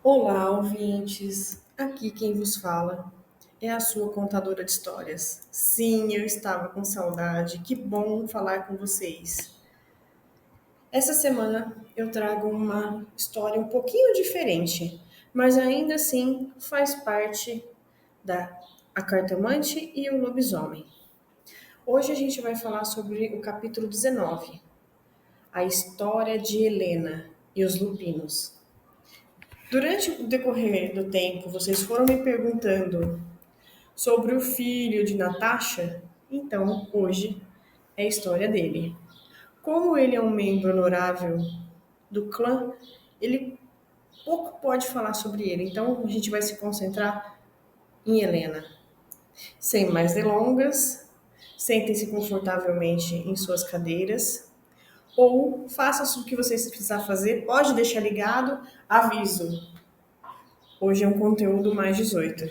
Olá, ouvintes! Aqui quem vos fala é a sua contadora de histórias. Sim, eu estava com saudade. Que bom falar com vocês. Essa semana eu trago uma história um pouquinho diferente, mas ainda assim faz parte da A Cartomante e o Lobisomem. Hoje a gente vai falar sobre o capítulo 19, a história de Helena e os Lupinos. Durante o decorrer do tempo, vocês foram me perguntando sobre o filho de Natasha, então hoje é a história dele. Como ele é um membro honorável do clã, ele pouco pode falar sobre ele, então a gente vai se concentrar em Helena. Sem mais delongas, sentem-se confortavelmente em suas cadeiras ou faça o que vocês precisar fazer, pode deixar ligado, aviso. Hoje é um conteúdo mais 18,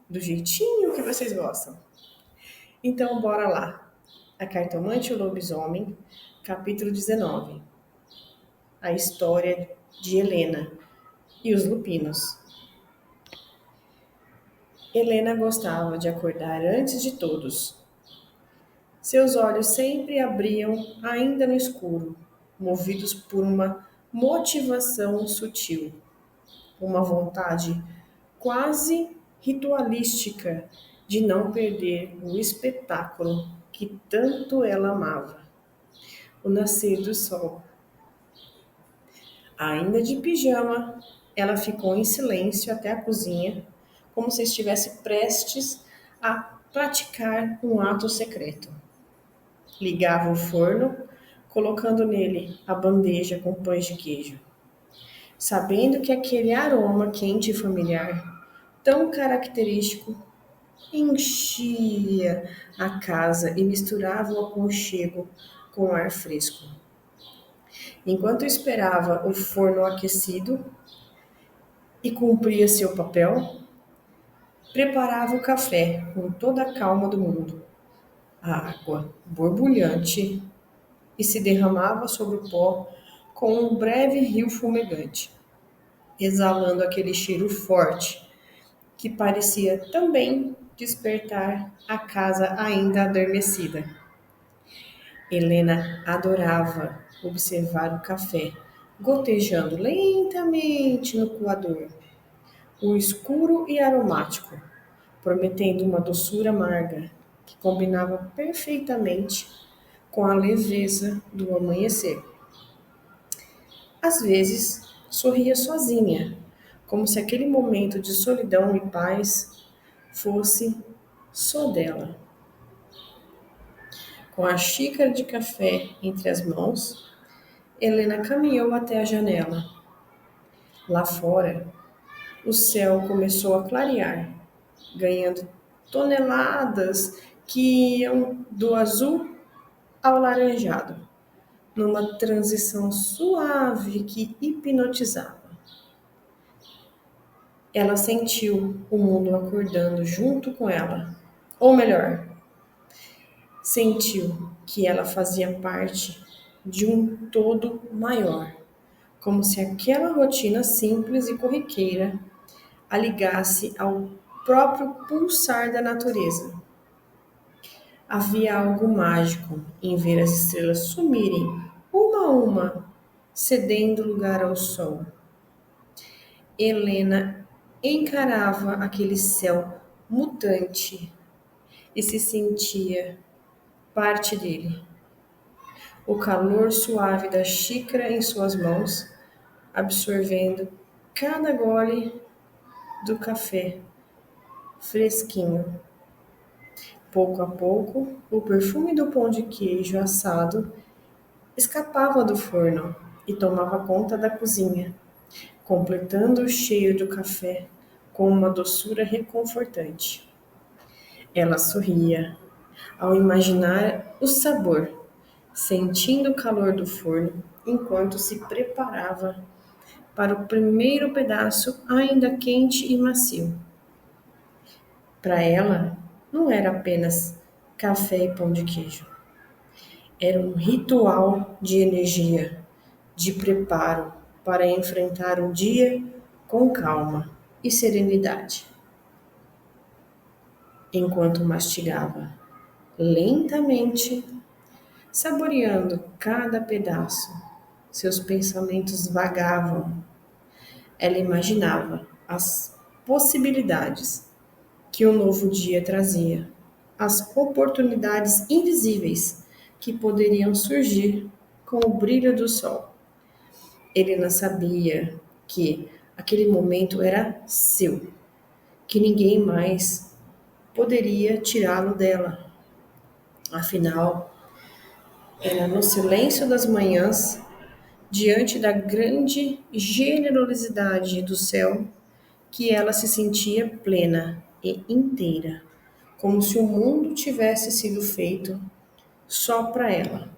do jeitinho que vocês gostam. Então, bora lá. A Cartomante e o Lobisomem, capítulo 19. A história de Helena e os Lupinos. Helena gostava de acordar antes de todos. Seus olhos sempre abriam ainda no escuro, movidos por uma motivação sutil, uma vontade quase ritualística de não perder o espetáculo que tanto ela amava, o nascer do sol. Ainda de pijama, ela ficou em silêncio até a cozinha, como se estivesse prestes a praticar um ato secreto. Ligava o forno, colocando nele a bandeja com pães de queijo, sabendo que aquele aroma quente e familiar, tão característico, enchia a casa e misturava o aconchego com o ar fresco. Enquanto esperava o forno aquecido e cumpria seu papel, preparava o café com toda a calma do mundo. A água borbulhante e se derramava sobre o pó com um breve rio fumegante, exalando aquele cheiro forte que parecia também despertar a casa ainda adormecida. Helena adorava observar o café gotejando lentamente no coador, o escuro e aromático, prometendo uma doçura amarga que combinava perfeitamente com a leveza do amanhecer. Às vezes, sorria sozinha, como se aquele momento de solidão e paz fosse só dela. Com a xícara de café entre as mãos, Helena caminhou até a janela. Lá fora, o céu começou a clarear, ganhando toneladas que iam do azul ao laranjado, numa transição suave que hipnotizava. Ela sentiu o mundo acordando junto com ela. Ou melhor, sentiu que ela fazia parte de um todo maior, como se aquela rotina simples e corriqueira a ligasse ao próprio pulsar da natureza. Havia algo mágico em ver as estrelas sumirem, uma a uma, cedendo lugar ao sol. Helena encarava aquele céu mutante e se sentia parte dele. O calor suave da xícara em suas mãos, absorvendo cada gole do café fresquinho. Pouco a pouco, o perfume do pão de queijo assado escapava do forno e tomava conta da cozinha, completando o cheiro do café com uma doçura reconfortante. Ela sorria ao imaginar o sabor, sentindo o calor do forno enquanto se preparava para o primeiro pedaço ainda quente e macio. Para ela, não era apenas café e pão de queijo. Era um ritual de energia, de preparo para enfrentar o dia com calma e serenidade, enquanto mastigava lentamente, saboreando cada pedaço. Seus pensamentos vagavam. Ela imaginava as possibilidades que o novo dia trazia, as oportunidades invisíveis que poderiam surgir com o brilho do sol. Helena sabia que aquele momento era seu, que ninguém mais poderia tirá-lo dela. Afinal, era no silêncio das manhãs, diante da grande generosidade do céu, que ela se sentia plena e inteira, como se o mundo tivesse sido feito só para ela,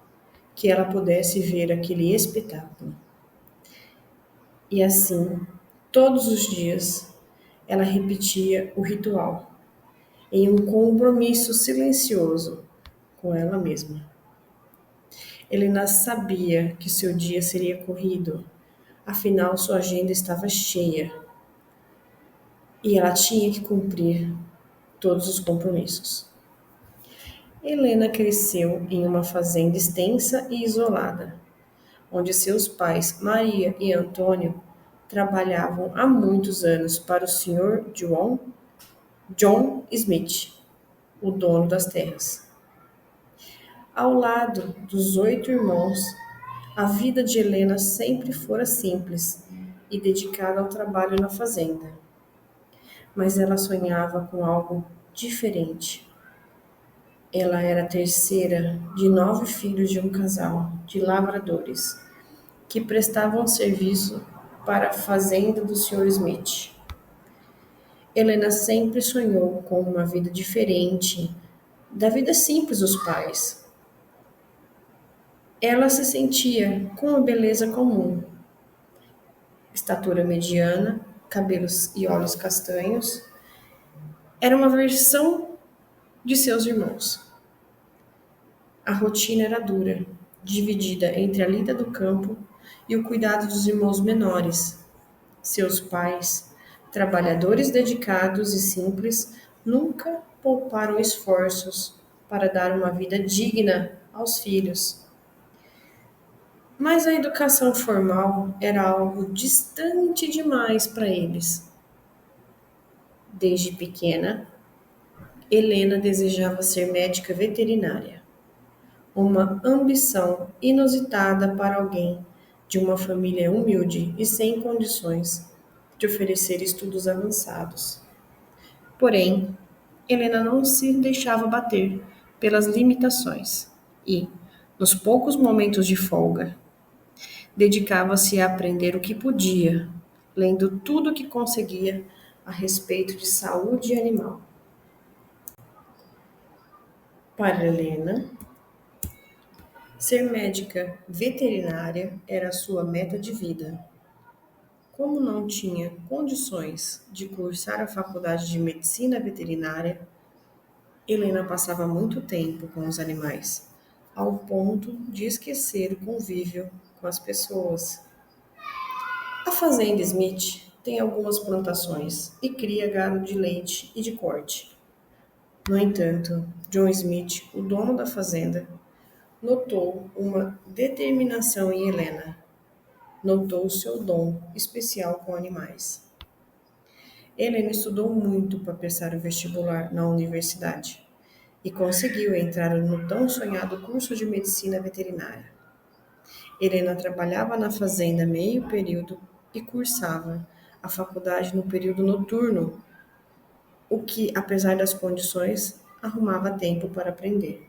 que ela pudesse ver aquele espetáculo. E assim, todos os dias, ela repetia o ritual, em um compromisso silencioso com ela mesma. Helena sabia que seu dia seria corrido, afinal sua agenda estava cheia e ela tinha que cumprir todos os compromissos. Helena cresceu em uma fazenda extensa e isolada, onde seus pais, Maria e Antônio, trabalhavam há muitos anos para o Sr. John Smith, o dono das terras. Ao lado dos 8 irmãos, a vida de Helena sempre fora simples e dedicada ao trabalho na fazenda. Mas ela sonhava com algo diferente. Ela era a terceira de 9 filhos de um casal de lavradores que prestavam serviço para a fazenda do Sr. Smith. Helena sempre sonhou com uma vida diferente da vida simples dos pais. Ela se sentia com a beleza comum, estatura mediana, cabelos e olhos castanhos. Era uma versão de seus irmãos. A rotina era dura, dividida entre a lida do campo e o cuidado dos irmãos menores. Seus pais, trabalhadores dedicados e simples, nunca pouparam esforços para dar uma vida digna aos filhos. Mas a educação formal era algo distante demais para eles. Desde pequena, Helena desejava ser médica veterinária, uma ambição inusitada para alguém de uma família humilde e sem condições de oferecer estudos avançados. Porém, Helena não se deixava bater pelas limitações e, nos poucos momentos de folga, dedicava-se a aprender o que podia, lendo tudo o que conseguia a respeito de saúde animal. Para Helena, ser médica veterinária era a sua meta de vida. Como não tinha condições de cursar a faculdade de medicina veterinária, Helena passava muito tempo com os animais, ao ponto de esquecer o convívio com as pessoas. A fazenda Smith tem algumas plantações e cria gado de leite e de corte. No entanto, John Smith, o dono da fazenda, notou uma determinação em Helena. Notou seu dom especial com animais. Helena estudou muito para prestar o vestibular na universidade e conseguiu entrar no tão sonhado curso de medicina veterinária. Helena trabalhava na fazenda meio período e cursava a faculdade no período noturno, o que, apesar das condições, arrumava tempo para aprender.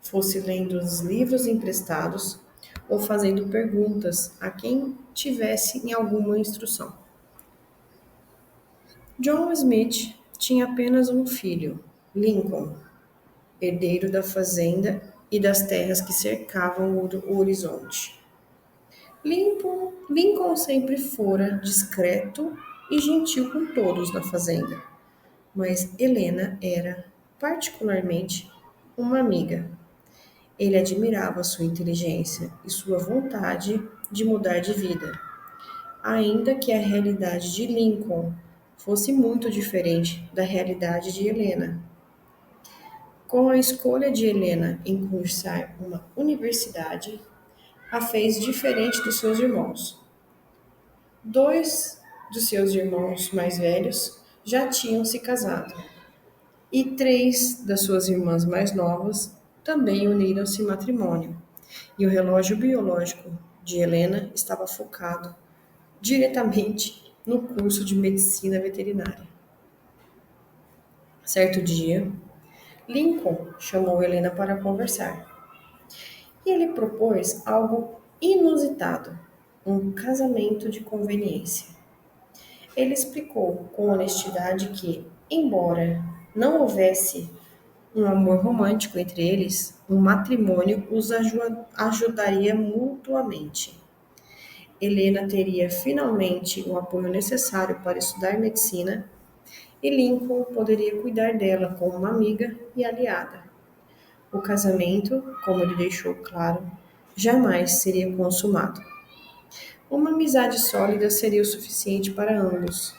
Fosse lendo os livros emprestados ou fazendo perguntas a quem tivesse em alguma instrução. John Smith tinha apenas um filho, Lincoln, herdeiro da fazenda e das terras que cercavam o horizonte. Lincoln sempre fora discreto e gentil com todos na fazenda, mas Helena era, particularmente, uma amiga. Ele admirava sua inteligência e sua vontade de mudar de vida. ainda que a realidade de Lincoln fosse muito diferente da realidade de Helena. Com a escolha de Helena em cursar uma universidade, a fez diferente dos seus irmãos. Dois dos seus irmãos mais velhos já tinham se casado, e três das suas irmãs mais novas também uniram-se em matrimônio, e o relógio biológico de Helena estava focado diretamente no curso de medicina veterinária. Certo dia, Lincoln chamou Helena para conversar e ele propôs algo inusitado: um casamento de conveniência. Ele explicou com honestidade que, embora não houvesse um amor romântico entre eles, um matrimônio os ajudaria mutuamente. Helena teria finalmente o apoio necessário para estudar medicina e Lincoln poderia cuidar dela como uma amiga e aliada. O casamento, como ele deixou claro, jamais seria consumado. Uma amizade sólida seria o suficiente para ambos.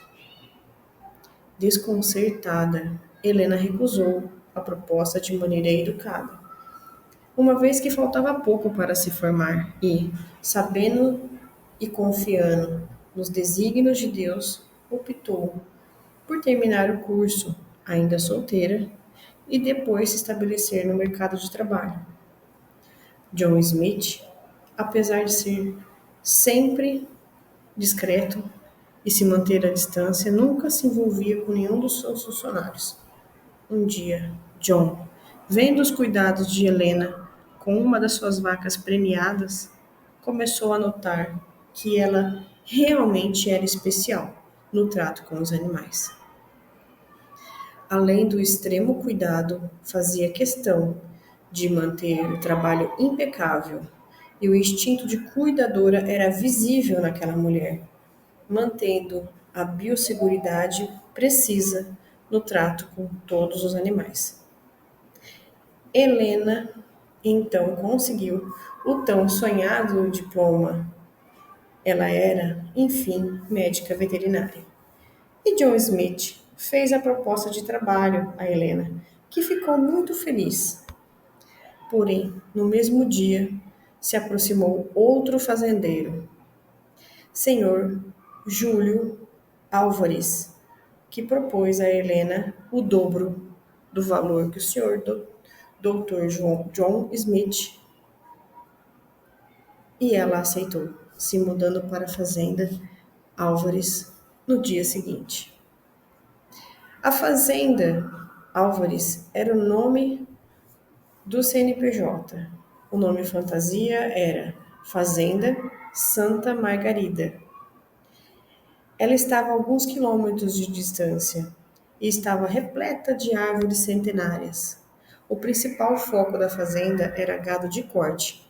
Desconcertada, Helena recusou a proposta de maneira educada, uma vez que faltava pouco para se formar e, sabendo e confiando nos desígnios de Deus, optou por terminar o curso, ainda solteira, e depois se estabelecer no mercado de trabalho. John Smith, apesar de ser sempre discreto e se manter à distância, nunca se envolvia com nenhum dos seus funcionários. Um dia, John, vendo os cuidados de Helena com uma das suas vacas premiadas, começou a notar que ela realmente era especial no trato com os animais. Além do extremo cuidado, fazia questão de manter o trabalho impecável e o instinto de cuidadora era visível naquela mulher, mantendo a biosseguridade precisa no trato com todos os animais. Helena então conseguiu o tão sonhado diploma. Ela era, enfim, médica veterinária. E John Smith fez a proposta de trabalho a Helena, que ficou muito feliz. Porém, no mesmo dia, se aproximou outro fazendeiro, senhor Júlio Álvares, que propôs a Helena o dobro do valor que o senhor Dr. John Smith, e ela aceitou, se mudando para a fazenda Álvares no dia seguinte. A fazenda Álvares era o nome do CNPJ. O nome fantasia era Fazenda Santa Margarida. Ela estava a alguns quilômetros de distância e estava repleta de árvores centenárias. O principal foco da fazenda era gado de corte,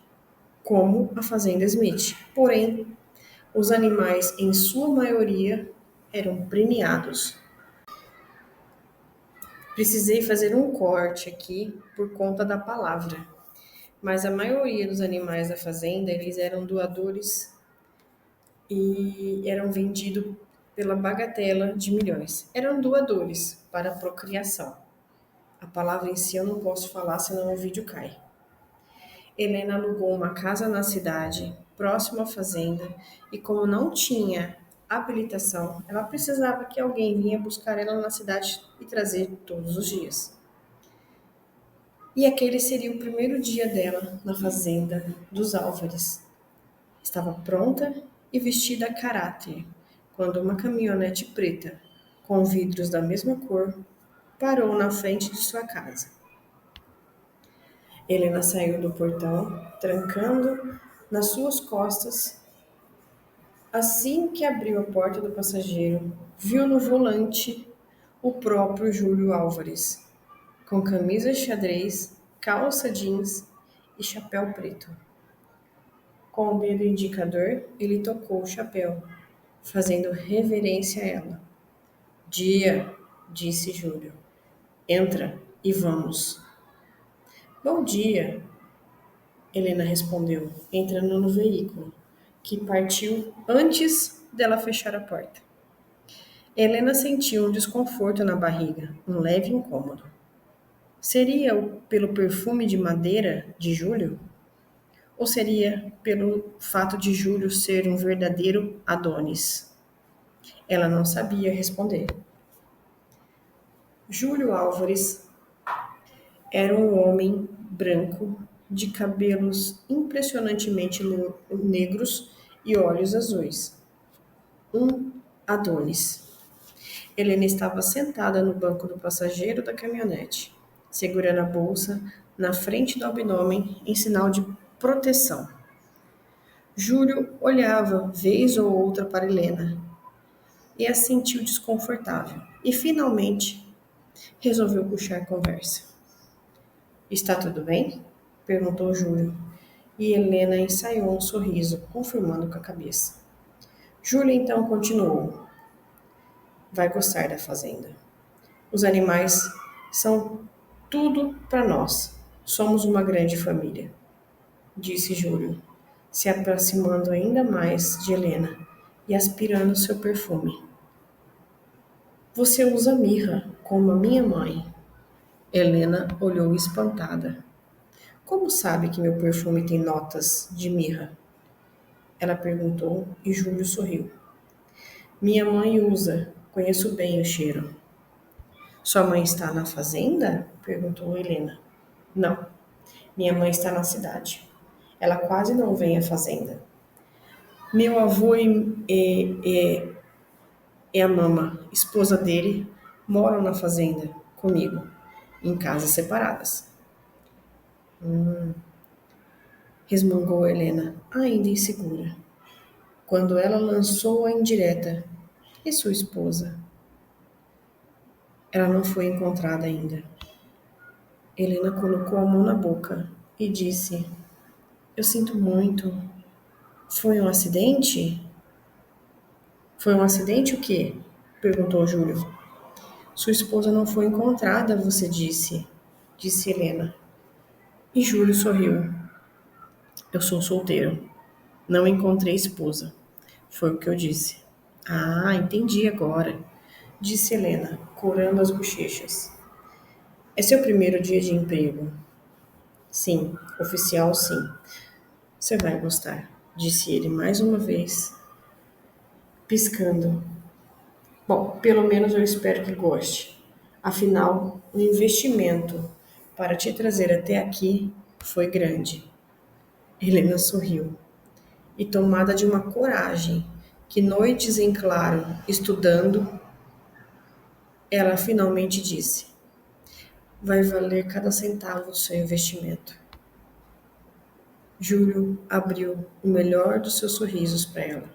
como a fazenda Smith. Porém, os animais, em sua maioria, eram premiados. Precisei fazer um corte aqui por conta da palavra, mas a maioria dos animais da fazenda, eles eram doadores e eram vendidos pela bagatela de milhões. Eram doadores para a procriação. A palavra em si eu não posso falar, senão o vídeo cai. Helena alugou uma casa na cidade, próximo à fazenda, e como não tinha habilitação, ela precisava que alguém vinha buscar ela na cidade e trazer todos os dias. E aquele seria o primeiro dia dela na fazenda dos Álvares. Estava pronta e vestida a caráter, quando uma caminhonete preta, com vidros da mesma cor, parou na frente de sua casa. Helena saiu do portão, trancando nas suas costas. Assim que abriu a porta do passageiro, viu no volante o próprio Júlio Álvares, com camisa xadrez, calça jeans e chapéu preto. Com o dedo indicador, ele tocou o chapéu, fazendo reverência a ela. Dia, disse Júlio. Entra e vamos. Bom dia, Helena respondeu, entrando no veículo, que partiu antes dela fechar a porta. Helena sentiu um desconforto na barriga, um leve incômodo. Seria pelo perfume de madeira de Júlio? Ou seria pelo fato de Júlio ser um verdadeiro Adonis? Ela não sabia responder. Júlio Álvares era um homem branco, de cabelos impressionantemente negros e olhos azuis. Um Adonis. Helena estava sentada no banco do passageiro da caminhonete, segurando a bolsa na frente do abdômen em sinal de proteção. Júlio olhava vez ou outra para Helena e a sentiu desconfortável e, finalmente, resolveu puxar conversa. Está tudo bem? Perguntou Júlio, e Helena ensaiou um sorriso, confirmando com a cabeça. Júlio então continuou. Vai gostar da fazenda. Os animais são tudo para nós. Somos uma grande família, disse Júlio, se aproximando ainda mais de Helena e aspirando seu perfume. Você usa mirra, como a minha mãe. Helena olhou espantada. Como sabe que meu perfume tem notas de mirra? Ela perguntou e Júlio sorriu. Minha mãe usa, conheço bem o cheiro. Sua mãe está na fazenda? Perguntou Helena. Não, minha mãe está na cidade. Ela quase não vem à fazenda. Meu avô e a mama, esposa dele, moram na fazenda comigo, em casas separadas. Resmungou Helena, ainda insegura. Quando ela lançou a indireta. E sua esposa? Ela não foi encontrada ainda. Helena colocou a mão na boca e disse: Eu sinto muito. Foi um acidente? Foi um acidente o quê? Perguntou Júlio. Sua esposa não foi encontrada, você disse, disse Helena. E Júlio sorriu. Eu sou solteiro. Não encontrei esposa. Foi o que eu disse. Ah, entendi agora, disse Helena, corando as bochechas. É seu primeiro dia de emprego? Sim, oficial sim. Você vai gostar, disse ele mais uma vez, piscando. Bom, pelo menos eu espero que goste. Afinal, o investimento para te trazer até aqui foi grande. Helena sorriu e, tomada de uma coragem que noites em claro, estudando, ela finalmente disse: Vai valer cada centavo do seu investimento. Júlio abriu o melhor dos seus sorrisos para ela.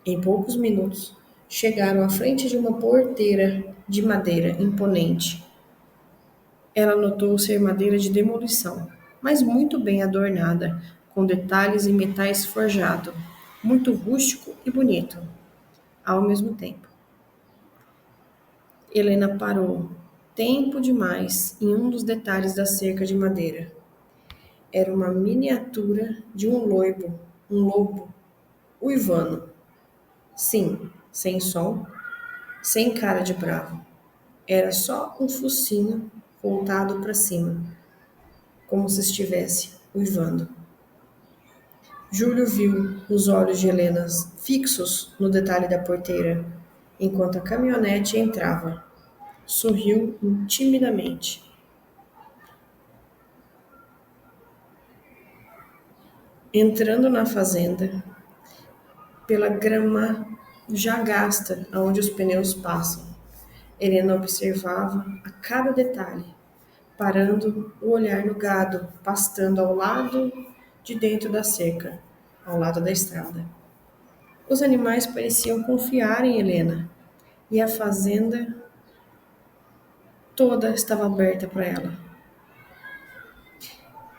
Em poucos minutos, chegaram à frente de uma porteira de madeira imponente. Ela notou ser madeira de demolição, mas muito bem adornada, com detalhes em metais forjado, muito rústico e bonito, ao mesmo tempo. Helena parou, tempo demais, em um dos detalhes da cerca de madeira. Era uma miniatura de um lobo, uivano. Sim, sem som, sem cara de bravo. Era só um focinho voltado para cima, como se estivesse uivando. Júlio viu os olhos de Helena fixos no detalhe da porteira, enquanto a caminhonete entrava. Sorriu timidamente. Entrando na fazenda, pela grama já gasta aonde os pneus passam, Helena observava a cada detalhe, parando o olhar no gado, pastando ao lado de dentro da cerca, ao lado da estrada. Os animais pareciam confiar em Helena, e a fazenda toda estava aberta para ela.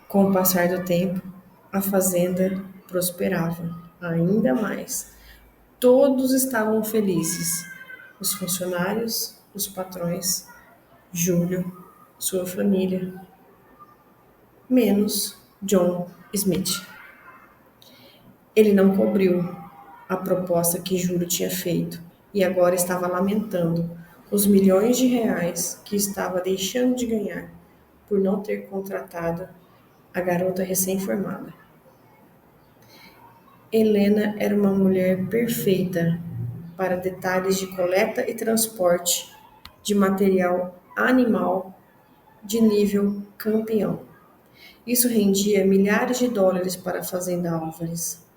Com o passar do tempo, a fazenda prosperava ainda mais. Todos estavam felizes. Os funcionários, os patrões, Júlio, sua família, menos John Smith. Ele não cobriu a proposta que Júlio tinha feito e agora estava lamentando os milhões de reais que estava deixando de ganhar por não ter contratado a garota recém-formada. Helena era uma mulher perfeita para detalhes de coleta e transporte de material animal de nível campeão. Isso rendia milhares de dólares para a Fazenda Álvares.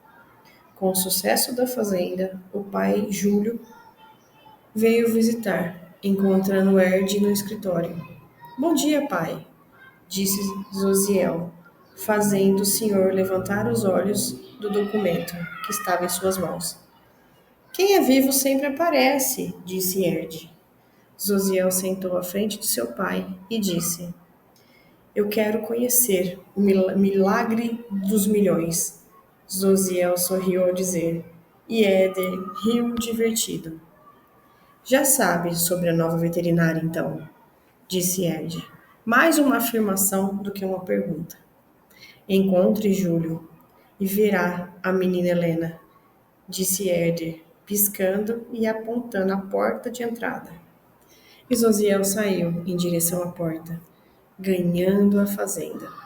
Com o sucesso da fazenda, o pai, Júlio, veio visitar, encontrando Erd no escritório. Bom dia, pai, disse Zosiel, fazendo o senhor levantar os olhos do documento que estava em suas mãos. Quem é vivo sempre aparece, disse Erd. Zosiel sentou à frente de seu pai e disse: Eu quero conhecer o milagre dos milhões. Zosiel sorriu ao dizer, e Éder riu divertido. Já sabe sobre a nova veterinária, então, disse Ed. Mais uma afirmação do que uma pergunta. Encontre Júlio e verá a menina Helena, disse Éder, piscando e apontando a porta de entrada. E Zosiel saiu em direção à porta, ganhando a fazenda.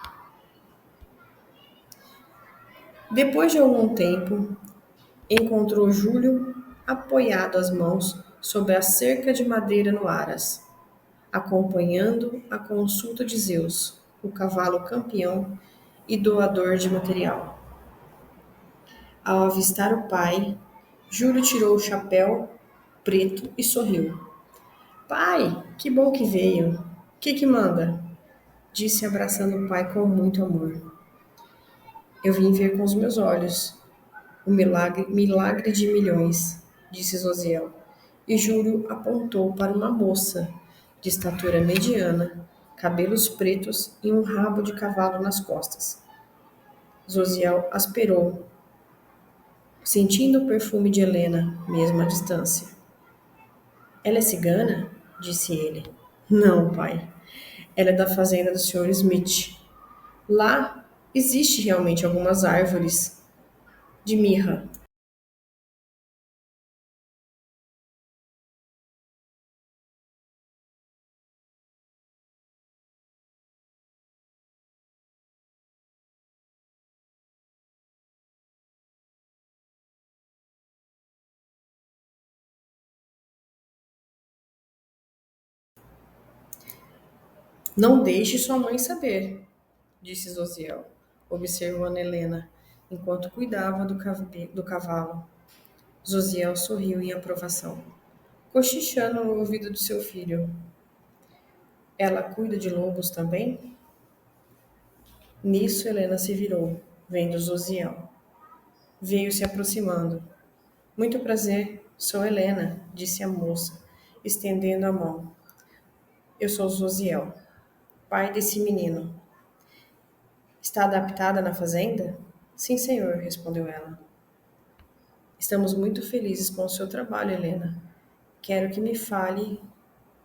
Depois de algum tempo, encontrou Júlio apoiado as mãos sobre a cerca de madeira no aras, acompanhando a consulta de Zeus, o cavalo campeão e doador de material. Ao avistar o pai, Júlio tirou o chapéu preto e sorriu. Pai, que bom que veio. Que manda? Disse abraçando o pai com muito amor. Eu vim ver com os meus olhos o milagre de milhões, disse Zosiel. E Júlio apontou para uma moça de estatura mediana, cabelos pretos e um rabo de cavalo nas costas. Zosiel aspirou, sentindo o perfume de Helena, mesmo à distância. Ela é cigana? Disse ele. Não, pai. Ela é da fazenda do Sr. Smith. Lá existe realmente algumas árvores de mirra. Não deixe sua mãe saber, disse Zosiel, observando Helena, enquanto cuidava do cavalo. Zosiel sorriu em aprovação, cochichando no ouvido do seu filho. Ela cuida de lobos também? Nisso Helena se virou, vendo Zosiel. Veio se aproximando. Muito prazer, sou Helena, disse a moça, estendendo a mão. Eu sou Zosiel, pai desse menino. Está adaptada na fazenda? Sim, senhor, respondeu ela. Estamos muito felizes com o seu trabalho, Helena. Quero que me fale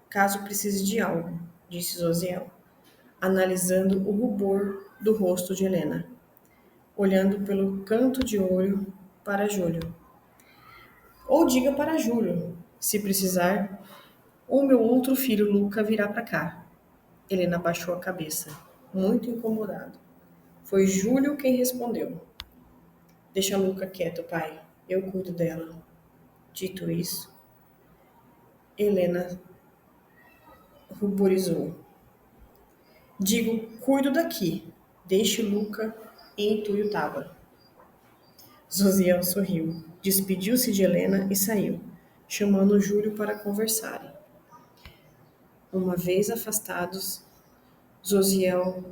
caso precise de algo, disse Zosiel, analisando o rubor do rosto de Helena, olhando pelo canto de olho para Júlio. Ou diga para Júlio, se precisar, ou meu outro filho Luca virá para cá. Helena baixou a cabeça, muito incomodado. Foi Júlio quem respondeu. Deixa Luca quieto, pai. Eu cuido dela. Dito isso, Helena ruborizou. Digo, cuido daqui. Deixe Luca em Tuiutaba. Zosiel sorriu, despediu-se de Helena e saiu, chamando Júlio para conversarem. Uma vez afastados, Zosiel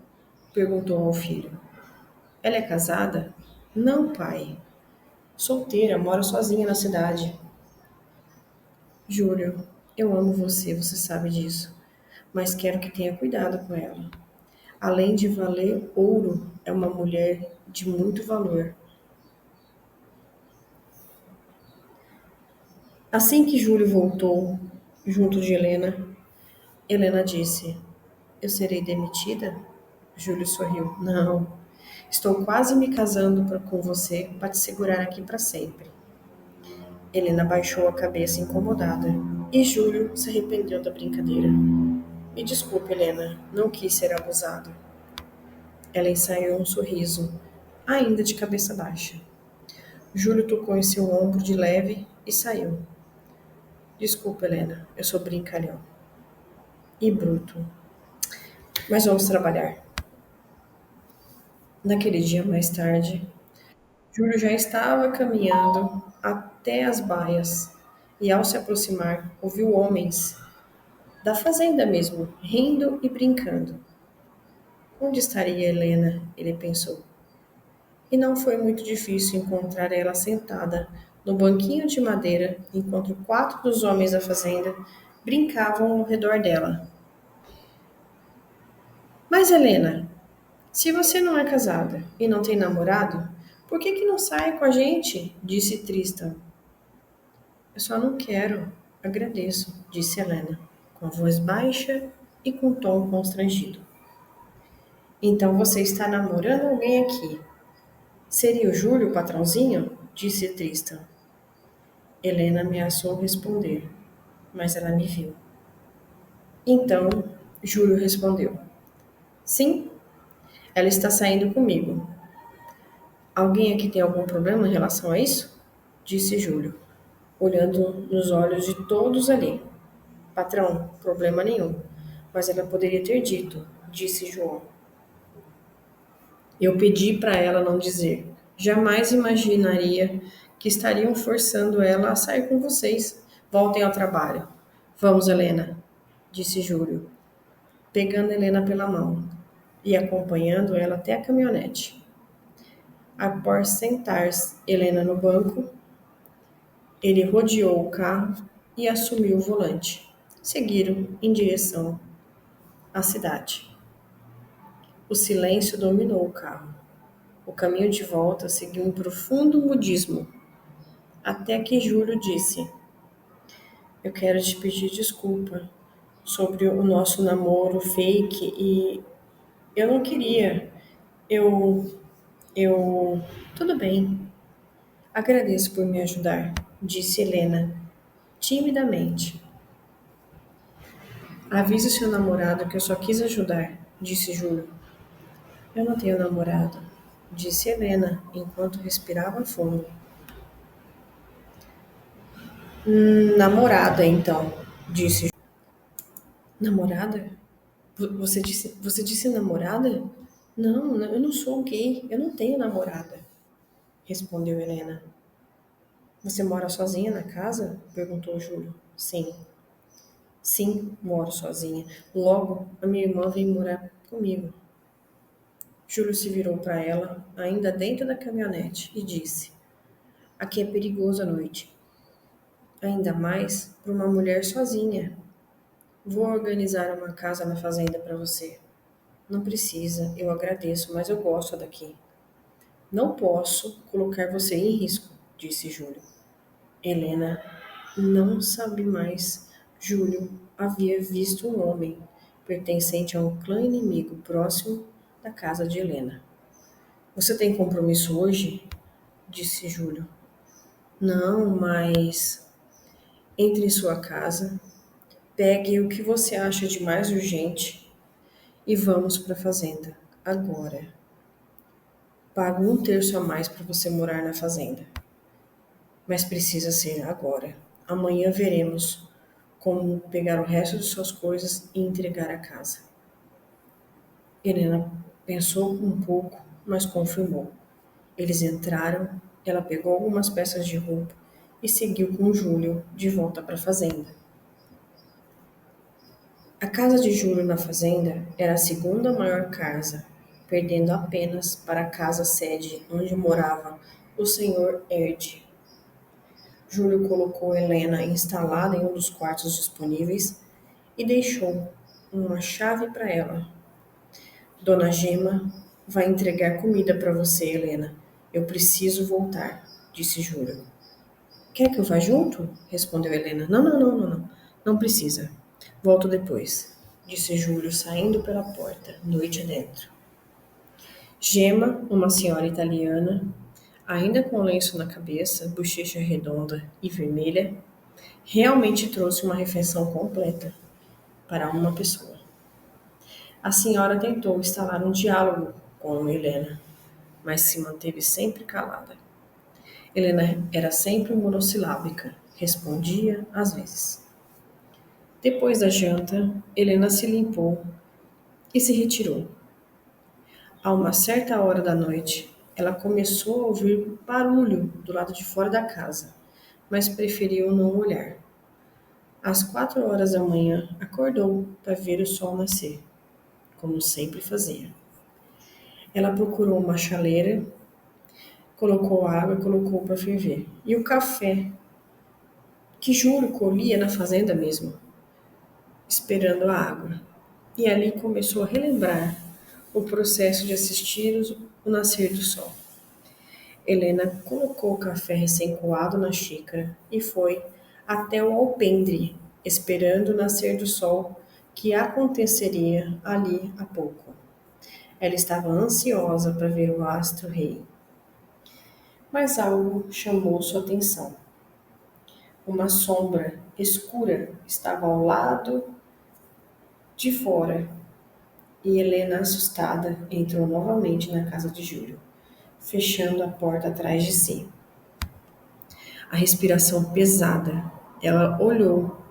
perguntou ao filho: Ela é casada? Não, pai. Solteira, mora sozinha na cidade. Júlio, eu amo você, você sabe disso, mas quero que tenha cuidado com ela. Além de valer ouro, é uma mulher de muito valor. Assim que Júlio voltou, junto de Helena, Helena disse: Eu serei demitida? Júlio sorriu. Não, estou quase me casando com você para te segurar aqui para sempre. Helena baixou a cabeça incomodada e Júlio se arrependeu da brincadeira. Me desculpe, Helena, não quis ser abusado. Ela ensaiou um sorriso, ainda de cabeça baixa. Júlio tocou em seu ombro de leve e saiu. Desculpa, Helena, eu sou brincalhão. E bruto. Mas vamos trabalhar. Naquele dia mais tarde, Júlio já estava caminhando até as baias e, ao se aproximar, ouviu homens da fazenda mesmo, rindo e brincando. Onde estaria Helena? Ele pensou. E não foi muito difícil encontrar ela sentada no banquinho de madeira, enquanto 4 dos homens da fazenda brincavam ao redor dela. Mas Helena, se você não é casada e não tem namorado, por que não sai com a gente? Disse Tristan. Eu só não quero. Agradeço, disse Helena, com a voz baixa e com tom constrangido. Então você está namorando alguém aqui? Seria o Júlio o patrãozinho? Disse Tristan. Helena ameaçou responder, mas ela me viu. Então, Júlio respondeu. Sim, ela está saindo comigo. Alguém aqui tem algum problema em relação a isso? Disse Júlio, olhando nos olhos de todos ali. Patrão, problema nenhum. Mas ela poderia ter dito, disse João. Eu pedi para ela não dizer. Jamais imaginaria que estariam forçando ela a sair com vocês. Voltem ao trabalho. Vamos, Helena, disse Júlio, pegando Helena pela mão e acompanhando ela até a caminhonete. Após sentar Helena no banco, ele rodeou o carro e assumiu o volante. Seguiram em direção à cidade. O silêncio dominou o carro. O caminho de volta seguiu um profundo mudismo, até que Júlio disse: Eu quero te pedir desculpa sobre o nosso namoro fake e eu não queria. Eu. Eu. Tudo bem. Agradeço por me ajudar, disse Helena, timidamente. Avise seu namorado que eu só quis ajudar, disse Júlio. Eu não tenho namorado, disse Helena, enquanto respirava fundo. Namorada, então, disse. Namorada? Você disse namorada? Não, eu não sou gay, eu não tenho namorada, respondeu Helena. Você mora sozinha na casa? Perguntou Júlio. Sim. Sim, moro sozinha. Logo, a minha irmã vem morar comigo. Júlio se virou para ela, ainda dentro da caminhonete, e disse: Aqui é perigoso à noite. Ainda mais para uma mulher sozinha. Vou organizar uma casa na fazenda para você. Não precisa, eu agradeço, mas eu gosto daqui. Não posso colocar você em risco, disse Júlio. Helena não sabe mais. Júlio havia visto um homem pertencente a um clã inimigo próximo da casa de Helena. Você tem compromisso hoje? Disse Júlio. Não, mas entre em sua casa, pegue o que você acha de mais urgente e vamos para a fazenda agora. Pago 1/3 a mais para você morar na fazenda. Mas precisa ser agora. Amanhã veremos como pegar o resto de suas coisas e entregar a casa. Helena pensou um pouco, mas confirmou. Eles entraram, ela pegou algumas peças de roupa e seguiu com Júlio de volta para a fazenda. A casa de Júlio na fazenda era a segunda maior casa, perdendo apenas para a casa sede onde morava o Sr. Erd. Júlio colocou Helena instalada em um dos quartos disponíveis e deixou uma chave para ela. Dona Gema vai entregar comida para você, Helena. Eu preciso voltar, disse Júlio. Quer que eu vá junto? Respondeu Helena. Não. Não precisa. Volto depois, disse Júlio, saindo pela porta, noite adentro. Gema, uma senhora italiana, Ainda com o lenço na cabeça, bochecha redonda e vermelha, realmente trouxe uma refeição completa para uma pessoa. A senhora tentou instalar um diálogo com Helena, mas se manteve sempre calada. Helena era sempre monossilábica, respondia às vezes. Depois da janta, Helena se limpou e se retirou. A uma certa hora da noite, ela começou a ouvir barulho do lado de fora da casa, mas preferiu não olhar. Às 4 horas da manhã, acordou para ver o sol nascer, como sempre fazia. Ela procurou uma chaleira, colocou água e colocou para ferver. E o café, que Júlio colhia na fazenda mesmo, esperando a água. E ali começou a relembrar o processo de assistir o nascer do sol. Helena colocou o café recém-coado na xícara e foi até o alpendre, esperando o nascer do sol que aconteceria ali a pouco. Ela estava ansiosa para ver o astro-rei. Mas algo chamou sua atenção. Uma sombra escura estava ao lado de fora e Helena, assustada, entrou novamente na casa de Júlio, fechando a porta atrás de si. A respiração pesada. Ela olhou.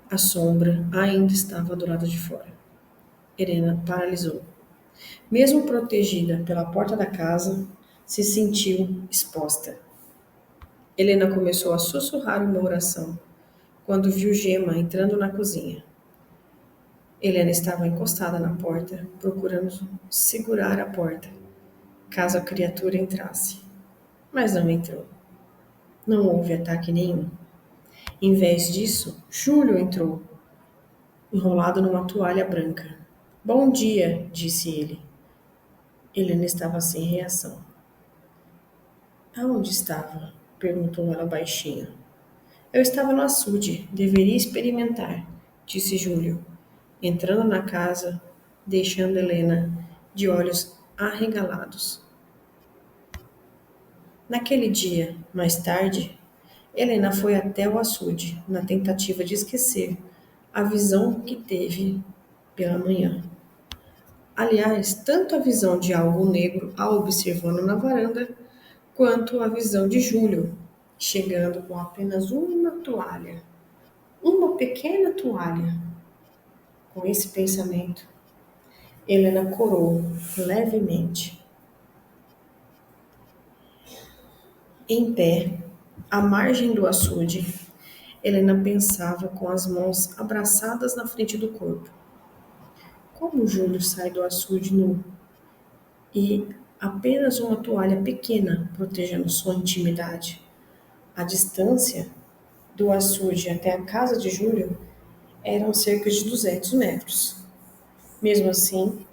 A sombra ainda estava do lado de fora. Helena paralisou. Mesmo protegida pela porta da casa, se sentiu exposta. Helena começou a sussurrar uma oração quando viu Gema entrando na cozinha. Helena estava encostada na porta, procurando segurar a porta, caso a criatura entrasse. Mas não entrou. Não houve ataque nenhum. Em vez disso, Júlio entrou, enrolado numa toalha branca. Bom dia, disse ele. Helena estava sem reação. Aonde estava? Perguntou ela baixinho. Eu estava no açude, deveria experimentar, disse Júlio, entrando na casa, deixando Helena de olhos arregalados. Naquele dia, mais tarde, Helena foi até o açude, na tentativa de esquecer a visão que teve pela manhã. Aliás, tanto a visão de algo negro a observando na varanda, quanto a visão de Júlio, chegando com apenas uma toalha. Uma pequena toalha. Com esse pensamento, Helena corou levemente. Em pé, à margem do açude, Helena pensava com as mãos abraçadas na frente do corpo. Como Júlio sai do açude nu e apenas uma toalha pequena protegendo sua intimidade? A distância do açude até a casa de Júlio eram cerca de 200 metros. Mesmo assim,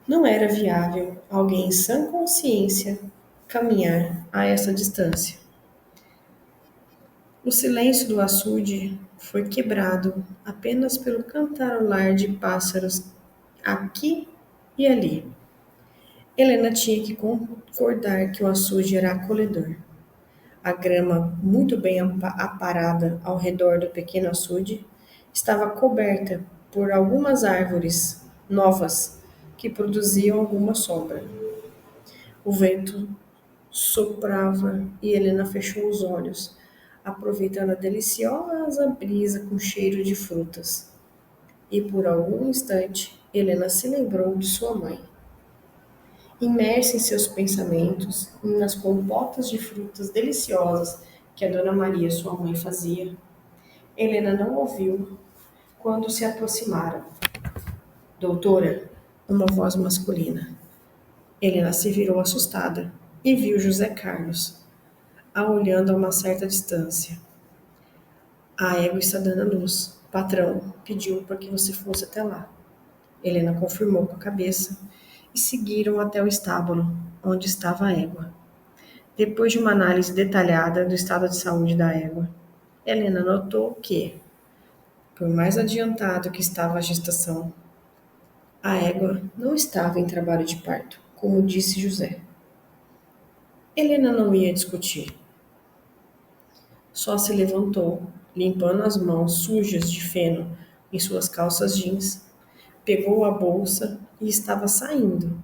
não era viável alguém em sã consciência caminhar a essa distância. O silêncio do açude foi quebrado apenas pelo cantarolar de pássaros aqui e ali. Helena tinha que concordar que o açude era acolhedor. A grama, muito bem aparada ao redor do pequeno açude, estava coberta por algumas árvores novas que produziam alguma sombra. O vento soprava e Helena fechou os olhos, aproveitando a deliciosa brisa com cheiro de frutas. E por algum instante, Helena se lembrou de sua mãe. Imersa em seus pensamentos e nas compotas de frutas deliciosas que a Dona Maria, sua mãe, fazia, Helena não ouviu quando se aproximaram. Doutora, uma voz masculina. Helena se virou assustada e viu José Carlos, a olhando a uma certa distância. A égua está dando a luz. O patrão pediu para que você fosse até lá. Helena confirmou com a cabeça e seguiram até o estábulo, onde estava a égua. Depois de uma análise detalhada do estado de saúde da égua, Helena notou que, por mais adiantado que estava a gestação, a égua não estava em trabalho de parto, como disse José. Helena não ia discutir. Só se levantou, limpando as mãos sujas de feno em suas calças jeans, pegou a bolsa e estava saindo,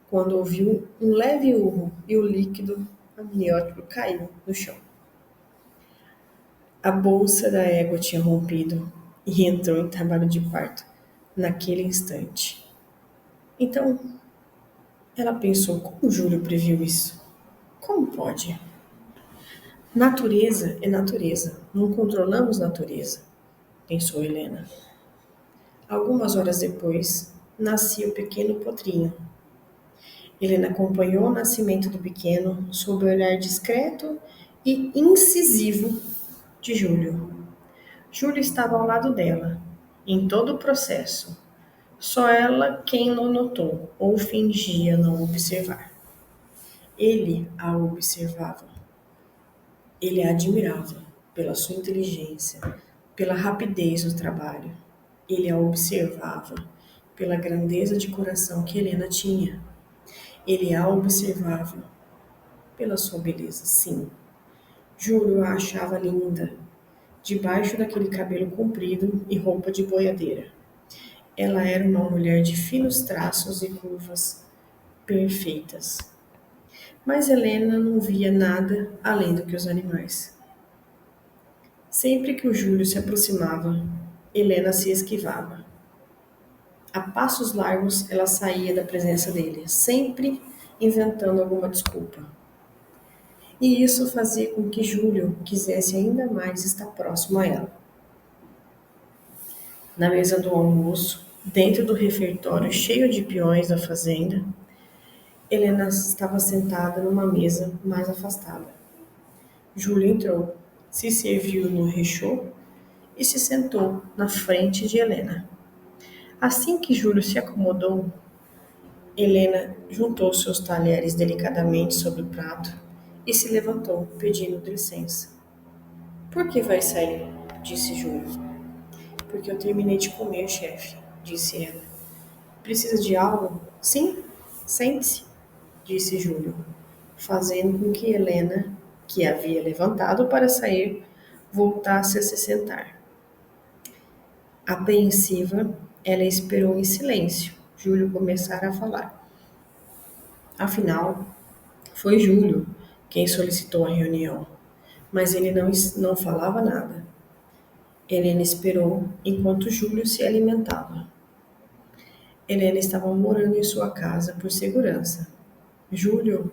quando ouviu um leve urro e o líquido amniótico caiu no chão. A bolsa da égua tinha rompido e entrou em trabalho de parto naquele instante. Então, ela pensou como Júlio previu isso. Como pode? Natureza é natureza. Não controlamos natureza, pensou Helena. Algumas horas depois, nascia o pequeno potrinho. Helena acompanhou o nascimento do pequeno sob o olhar discreto e incisivo de Júlio. Júlio estava ao lado dela, em todo o processo. Só ela quem não notou ou fingia não observar. Ele a observava. Ele a admirava pela sua inteligência, pela rapidez do trabalho. Ele a observava pela grandeza de coração que Helena tinha. Ele a observava pela sua beleza, sim. Júlio a achava linda, debaixo daquele cabelo comprido e roupa de boiadeira. Ela era uma mulher de finos traços e curvas perfeitas. Mas Helena não via nada além do que os animais. Sempre que o Júlio se aproximava, Helena se esquivava. A passos largos ela saía da presença dele, sempre inventando alguma desculpa. E isso fazia com que Júlio quisesse ainda mais estar próximo a ela. Na mesa do almoço, dentro do refeitório cheio de peões da fazenda, Helena estava sentada numa mesa mais afastada. Júlio entrou, se serviu no rechô e se sentou na frente de Helena. Assim que Júlio se acomodou, Helena juntou seus talheres delicadamente sobre o prato e se levantou, pedindo licença. Por que vai sair? Disse Júlio. Porque eu terminei de comer, chefe, disse ela. Precisa de algo? Sim? Sente-se, disse Júlio, fazendo com que Helena, que havia levantado para sair, voltasse a se sentar. Apreensiva, ela esperou em silêncio Júlio começar a falar. Afinal, foi Júlio quem solicitou a reunião, mas ele não falava nada. Helena esperou enquanto Júlio se alimentava. Helena estava morando em sua casa por segurança. Júlio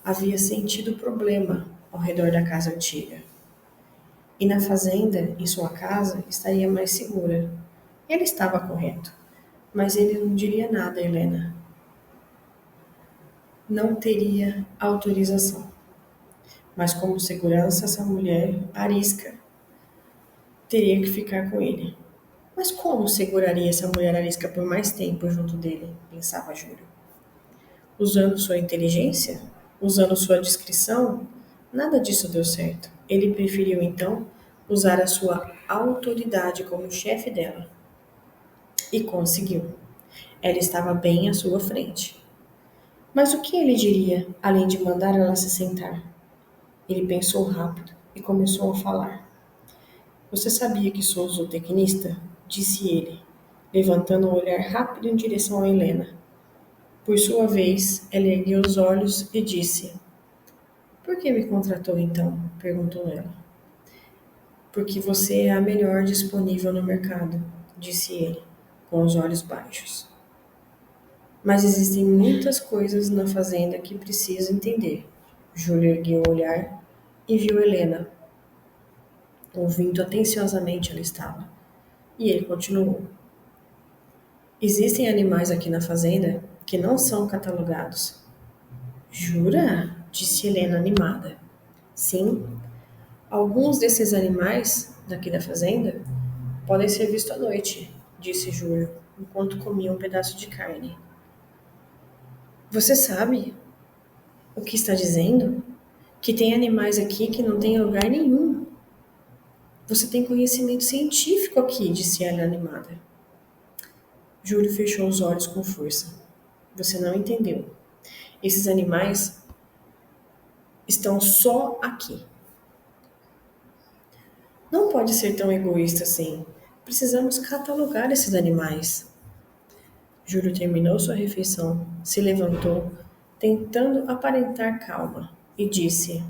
havia sentido problema ao redor da casa antiga. E na fazenda, em sua casa, estaria mais segura. Ele estava correto, mas ele não diria nada a Helena. Não teria autorização. Mas como segurança, essa mulher arisca teria que ficar com ele. Mas como seguraria essa mulher arisca por mais tempo junto dele? Pensava Júlio. Usando sua inteligência? Usando sua discrição? Nada disso deu certo. Ele preferiu, então, usar a sua autoridade como chefe dela. E conseguiu. Ela estava bem à sua frente. Mas o que ele diria, além de mandar ela se sentar? Ele pensou rápido e começou a falar. Você sabia que sou zootecnista? Disse ele, levantando um olhar rápido em direção a Helena. Por sua vez, ela ergueu os olhos e disse: Por que me contratou então? Perguntou ela. Porque você é a melhor disponível no mercado, disse ele, com os olhos baixos. Mas existem muitas coisas na fazenda que preciso entender. Júlio ergueu o olhar e viu Helena, ouvindo atenciosamente ela estava. E ele continuou. Existem animais aqui na fazenda que não são catalogados. Jura? Disse Helena animada. Sim, alguns desses animais daqui da fazenda podem ser vistos à noite, disse Júlio, enquanto comia um pedaço de carne. Você sabe o que está dizendo? Que tem animais aqui que não tem lugar nenhum. Você tem conhecimento científico aqui, disse ela animada. Júlio fechou os olhos com força. Você não entendeu. Esses animais Estão só aqui. Não pode ser tão egoísta assim. Precisamos catalogar esses animais. Júlio terminou sua refeição, se levantou, tentando aparentar calma, e disse: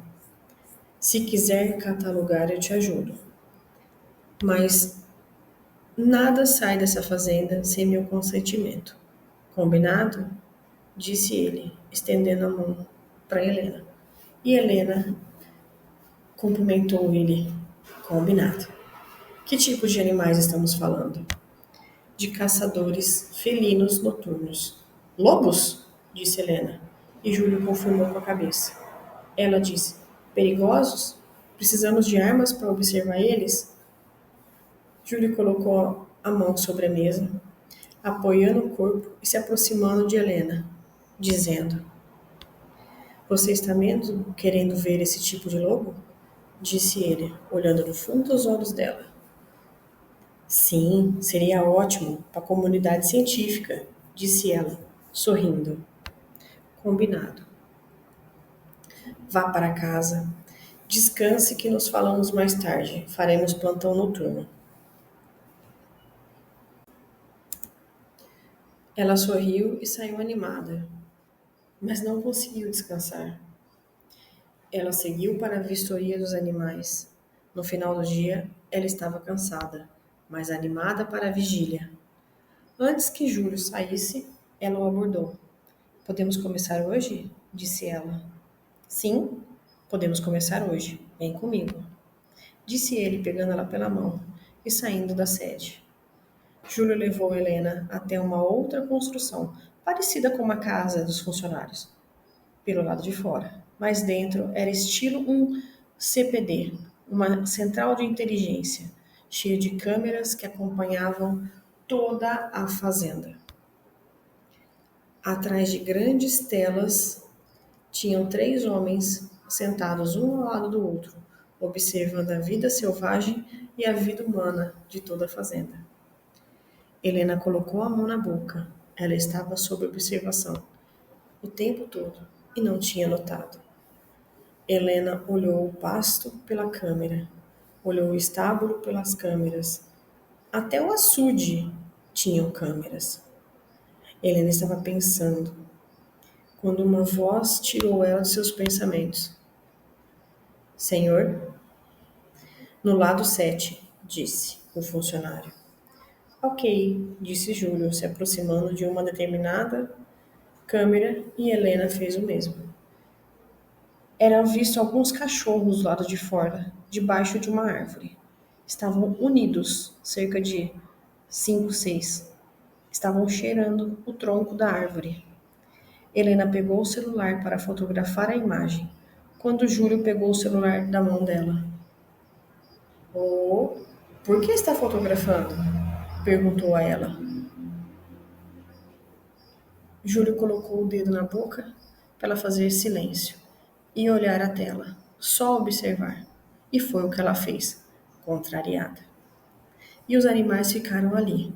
Se quiser catalogar, eu te ajudo. Mas nada sai dessa fazenda sem meu consentimento. Combinado? Disse ele, estendendo a mão para Helena. E Helena cumprimentou ele. Combinado. Que tipo de animais estamos falando? De caçadores felinos noturnos. Lobos? Disse Helena. E Júlio confirmou com a cabeça. Ela disse: Perigosos? Precisamos de armas para observar eles? Júlio colocou a mão sobre a mesa, apoiando o corpo e se aproximando de Helena, dizendo: Você está mesmo querendo ver esse tipo de lobo? Disse ele, olhando no fundo dos olhos dela. Sim, seria ótimo para a comunidade científica, disse ela, sorrindo. Combinado. Vá para casa. Descanse que nos falamos mais tarde. Faremos plantão noturno. Ela sorriu e saiu animada, mas não conseguiu descansar. Ela seguiu para a vistoria dos animais. No final do dia, ela estava cansada, mas animada para a vigília. Antes que Júlio saísse, ela o abordou. Podemos começar hoje? Disse ela. Sim, podemos começar hoje. Vem comigo. Disse ele, pegando ela pela mão e saindo da sede. Júlio levou Helena até uma outra construção, parecida com uma casa dos funcionários, pelo lado de fora, mas dentro era estilo um CPD, uma central de inteligência, cheia de câmeras que acompanhavam toda a fazenda. Atrás de grandes telas tinham 3 homens sentados um ao lado do outro, observando a vida selvagem e a vida humana de toda a fazenda. Helena colocou a mão na boca. Ela estava sob observação o tempo todo e não tinha notado. Helena olhou o pasto pela câmera, olhou o estábulo pelas câmeras. Até o açude tinham câmeras. Helena estava pensando, quando uma voz tirou ela de seus pensamentos. Senhor? No lado 7, disse o funcionário. Ok, disse Júlio, se aproximando de uma determinada câmera, e Helena fez o mesmo. Eram vistos alguns cachorros do lado de fora, debaixo de uma árvore. Estavam unidos, cerca de 5, 6. Estavam cheirando o tronco da árvore. Helena pegou o celular para fotografar a imagem, quando Júlio pegou o celular da mão dela. Oh, por que está fotografando? Perguntou a ela. Júlio colocou o dedo na boca para ela fazer silêncio e olhar a tela, só observar. E foi o que ela fez, contrariada. E os animais ficaram ali.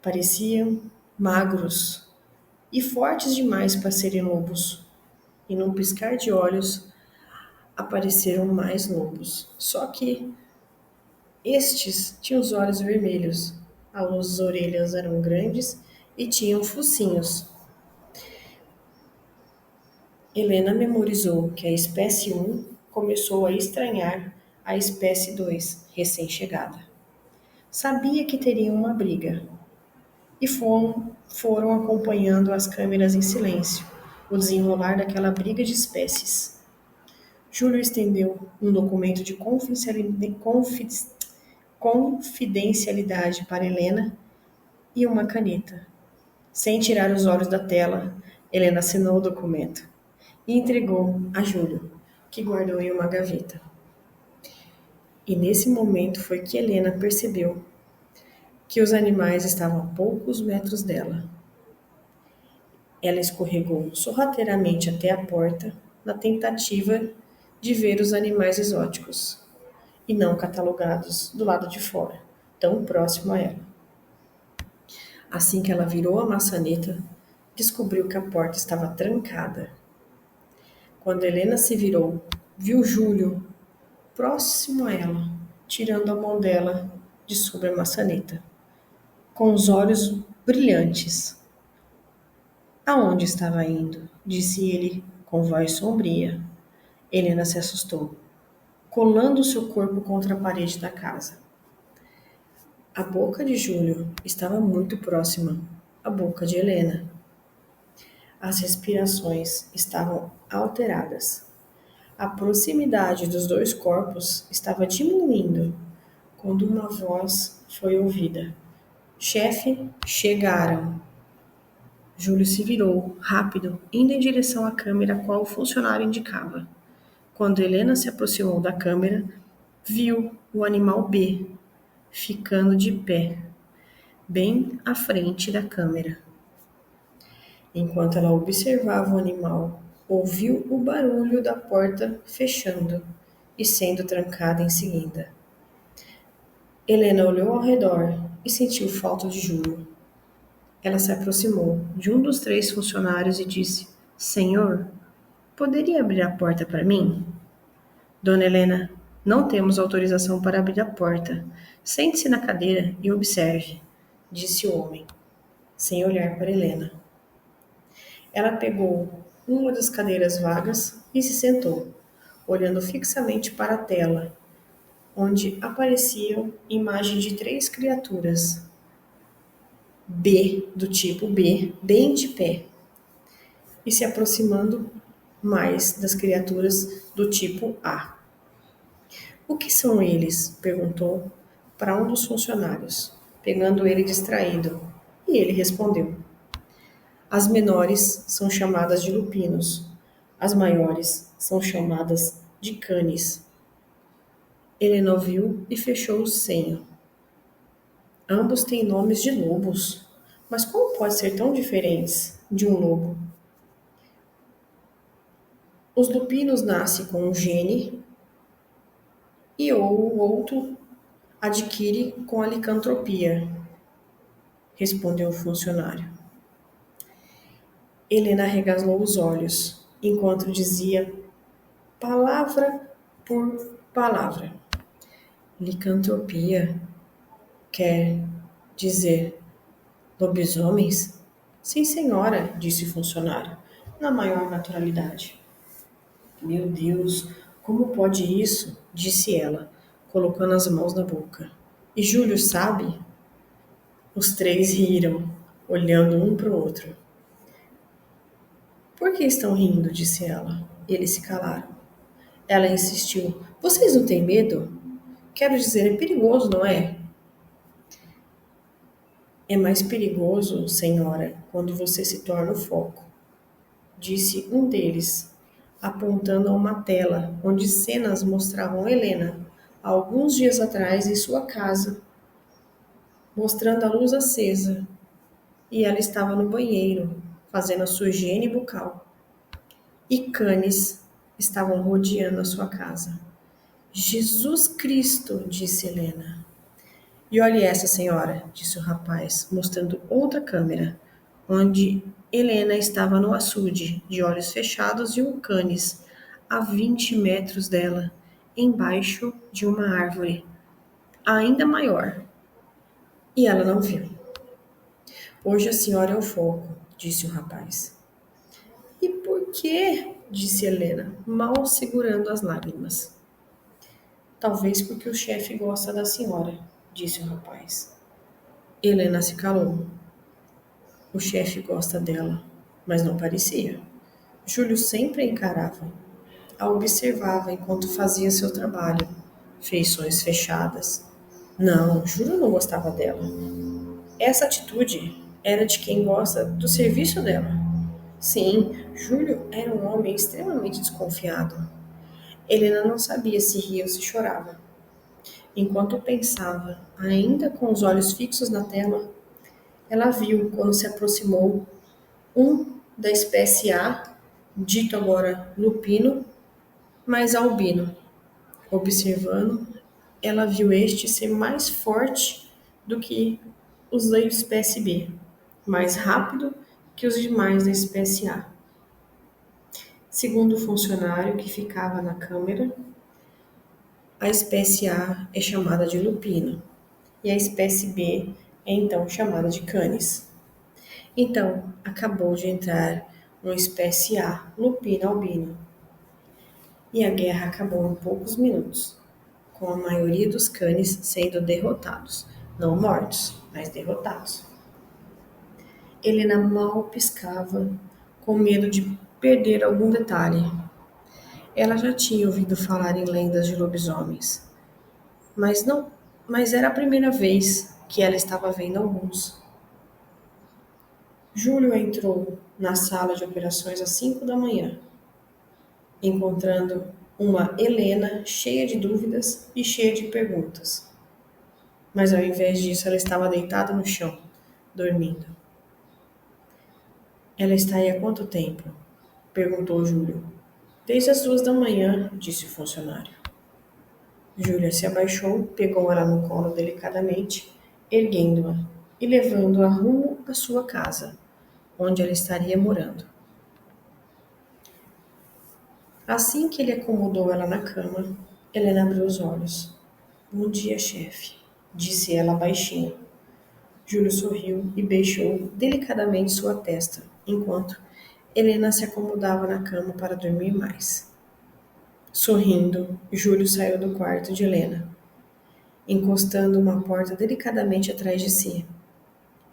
Pareciam magros e fortes demais para serem lobos. E num piscar de olhos apareceram mais lobos. Só que estes tinham os olhos vermelhos, as orelhas eram grandes e tinham focinhos. Helena memorizou que a espécie 1 começou a estranhar a espécie 2, recém-chegada. Sabia que teriam uma briga e foram acompanhando as câmeras em silêncio o desenrolar daquela briga de espécies. Júlio estendeu um documento de confidencialidade para Helena e uma caneta. Sem tirar os olhos da tela, Helena assinou o documento e entregou a Júlio, que guardou em uma gaveta. E nesse momento foi que Helena percebeu que os animais estavam a poucos metros dela. Ela escorregou sorrateiramente até a porta, na tentativa de ver os animais exóticos e não catalogados do lado de fora, tão próximo a ela. Assim que ela virou a maçaneta, descobriu que a porta estava trancada. Quando Helena se virou, viu Júlio próximo a ela, tirando a mão dela de sobre a maçaneta, com os olhos brilhantes. Aonde estava indo? Disse ele com voz sombria. Helena se assustou, colando seu corpo contra a parede da casa. A boca de Júlio estava muito próxima à boca de Helena. As respirações estavam alteradas. A proximidade dos dois corpos estava diminuindo quando uma voz foi ouvida. Chefe, chegaram. Júlio se virou, rápido, indo em direção à câmera a qual o funcionário indicava. Quando Helena se aproximou da câmera, viu o animal B ficando de pé, bem à frente da câmera. Enquanto ela observava o animal, ouviu o barulho da porta fechando e sendo trancada em seguida. Helena olhou ao redor e sentiu falta de Júlio. Ela se aproximou de um dos 3 funcionários e disse: Senhor, poderia abrir a porta para mim? Dona Helena, não temos autorização para abrir a porta. Sente-se na cadeira e observe, disse o homem, sem olhar para Helena. Ela pegou uma das cadeiras vagas e se sentou, olhando fixamente para a tela, onde apareciam imagens de 3 criaturas B, do tipo B, bem de pé, e se aproximando mais das criaturas do tipo A. O que são eles? Perguntou para um dos funcionários, pegando ele distraído, e ele respondeu: As menores são chamadas de lupinos, as maiores são chamadas de canes. Helena ouviu e fechou o senho. Ambos têm nomes de lobos, mas como pode ser tão diferentes de um lobo? Os lupinos nascem com um gene e o outro adquire com a licantropia, respondeu o funcionário. Helena arregalou os olhos, enquanto dizia palavra por palavra. Licantropia quer dizer lobisomens? Sim, senhora, disse o funcionário, na maior naturalidade. Meu Deus, como pode isso? Disse ela, colocando as mãos na boca. E Júlio sabe? Os 3 riram, olhando um para o outro. Por que estão rindo? Disse ela. Eles se calaram. Ela insistiu. Vocês não têm medo? Quero dizer, é perigoso, não é? É mais perigoso, senhora, quando você se torna o foco, disse um deles, apontando a uma tela onde cenas mostravam Helena, alguns dias atrás em sua casa, mostrando a luz acesa, e ela estava no banheiro, fazendo a sua higiene bucal. E cães estavam rodeando a sua casa. Jesus Cristo, disse Helena. E olhe essa, senhora, disse o rapaz, mostrando outra câmera, onde Helena estava no açude, de olhos fechados e um canis, a 20 metros dela, embaixo de uma árvore, ainda maior. E ela não viu. Hoje a senhora é o foco, disse o rapaz. E por quê? Disse Helena, mal segurando as lágrimas. Talvez porque o chefe gosta da senhora, disse o rapaz. Helena se calou. O chefe gosta dela, mas não parecia. Júlio sempre a encarava. A observava enquanto fazia seu trabalho, feições fechadas. Não, Júlio não gostava dela. Essa atitude era de quem gosta do serviço dela. Sim, Júlio era um homem extremamente desconfiado. Helena não sabia se ria ou se chorava. Enquanto pensava, ainda com os olhos fixos na tela, ela viu, quando se aproximou, um da espécie A, dito agora lupino, mas albino. Observando, ela viu este ser mais forte do que os da espécie B, mais rápido que os demais da espécie A. Segundo o funcionário que ficava na câmara, a espécie A é chamada de lupino e a espécie B é então chamada de canis. Então, acabou de entrar uma espécie A, lupino albino, e a guerra acabou em poucos minutos, com a maioria dos canis sendo derrotados, não mortos, mas derrotados. Helena mal piscava, com medo de perder algum detalhe. Ela já tinha ouvido falar em lendas de lobisomens, mas não, mas era a primeira vez que ela estava vendo alguns. Júlio entrou na sala de operações às 5 da manhã, encontrando uma Helena cheia de dúvidas e cheia de perguntas. Mas ao invés disso, ela estava deitada no chão, dormindo. Ela está aí há quanto tempo? Perguntou Júlio. Desde as 2 da manhã, disse o funcionário. Júlia se abaixou, pegou ela no colo delicadamente, erguendo-a e levando-a rumo à sua casa, onde ela estaria morando. Assim que ele acomodou ela na cama, Helena abriu os olhos. Bom dia, chefe, disse ela baixinho. Júlio sorriu e beijou delicadamente sua testa, enquanto Helena se acomodava na cama para dormir mais. Sorrindo, Júlio saiu do quarto de Helena, encostando uma porta delicadamente atrás de si.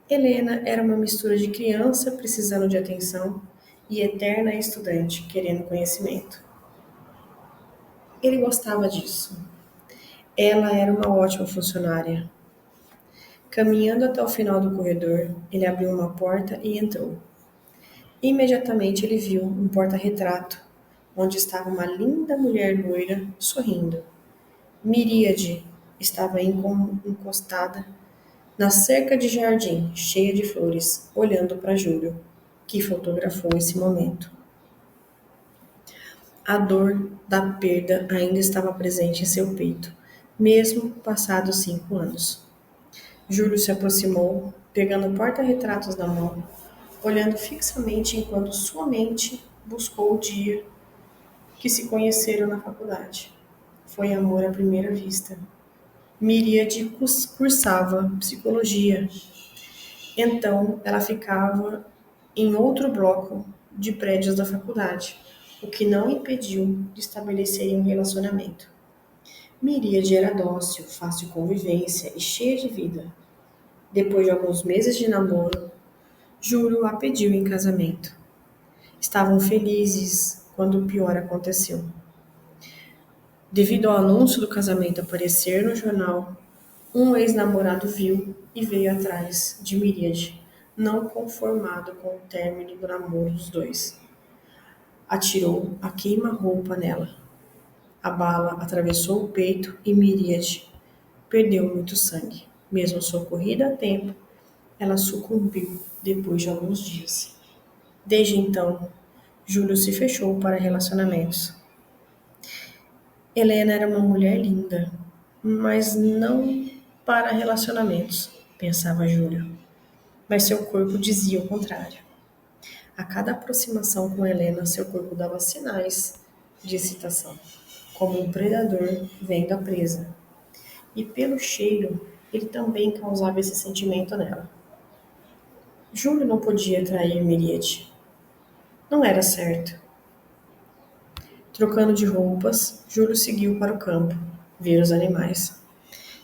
Helena era uma mistura de criança precisando de atenção e eterna estudante querendo conhecimento. Ele gostava disso. Ela era uma ótima funcionária. Caminhando até o final do corredor, ele abriu uma porta e entrou. Imediatamente ele viu um porta-retrato, onde estava uma linda mulher loira sorrindo. Miríade estava encostada na cerca de jardim, cheia de flores, olhando para Júlio, que fotografou esse momento. A dor da perda ainda estava presente em seu peito, mesmo passados 5 anos. Júlio se aproximou, pegando o porta-retratos na mão, olhando fixamente enquanto sua mente buscou o dia que se conheceram na faculdade. Foi amor à primeira vista. Miríade cursava psicologia. Então, ela ficava em outro bloco de prédios da faculdade, o que não impediu de estabelecerem um relacionamento. Miríade era dócil, fácil convivência e cheia de vida. Depois de alguns meses de namoro, Júlio a pediu em casamento. Estavam felizes quando o pior aconteceu. Devido ao anúncio do casamento aparecer no jornal, um ex-namorado viu e veio atrás de Miríade, não conformado com o término do namoro dos dois. Atirou a queima-roupa nela. A bala atravessou o peito e Miríade perdeu muito sangue. Mesmo socorrida a tempo, ela sucumbiu depois de alguns dias. Desde então, Júlio se fechou para relacionamentos. Helena era uma mulher linda, mas não para relacionamentos, pensava Júlio. Mas seu corpo dizia o contrário. A cada aproximação com Helena, seu corpo dava sinais de excitação, como um predador vendo a presa. E pelo cheiro, ele também causava esse sentimento nela. Júlio não podia trair Miríade. Não era certo. Trocando de roupas, Júlio seguiu para o campo, ver os animais.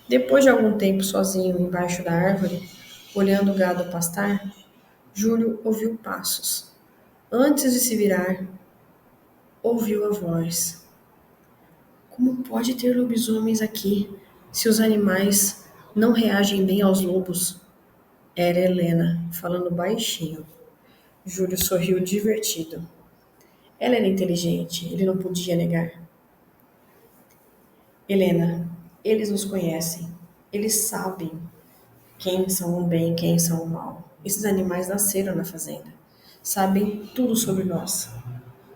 Depois de algum tempo sozinho embaixo da árvore, olhando o gado pastar, Júlio ouviu passos. Antes de se virar, ouviu a voz. Como pode ter lobisomens aqui, se os animais não reagem bem aos lobos? Era Helena, falando baixinho. Júlio sorriu divertido. Ela era inteligente, ele não podia negar. Helena, eles nos conhecem. Eles sabem quem são o bem e quem são o mal. Esses animais nasceram na fazenda. Sabem tudo sobre nós.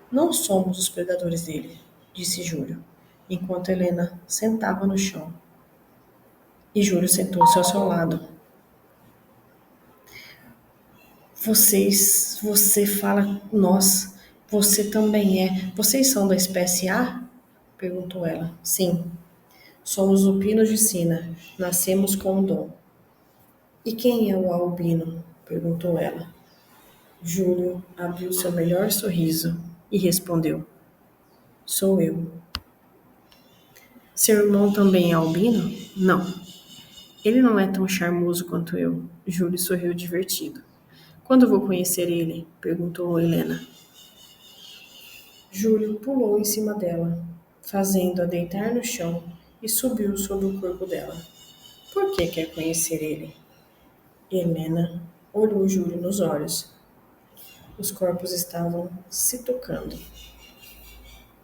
Não somos os predadores dele, disse Júlio, enquanto Helena sentava no chão. E Júlio sentou-se ao seu lado. Você fala nós. Você também é. Vocês são da espécie A? Perguntou ela. Sim, somos lupinos de sina. Nascemos com o dom. E quem é o albino? Perguntou ela. Júlio abriu seu melhor sorriso e respondeu: Sou eu. Seu irmão também é albino? Não. Ele não é tão charmoso quanto eu. Júlio sorriu divertido. Quando vou conhecer ele? Perguntou Helena. Júlio pulou em cima dela, fazendo-a deitar no chão e subiu sobre o corpo dela. Por que quer conhecer ele? Helena olhou Júlio nos olhos. Os corpos estavam se tocando.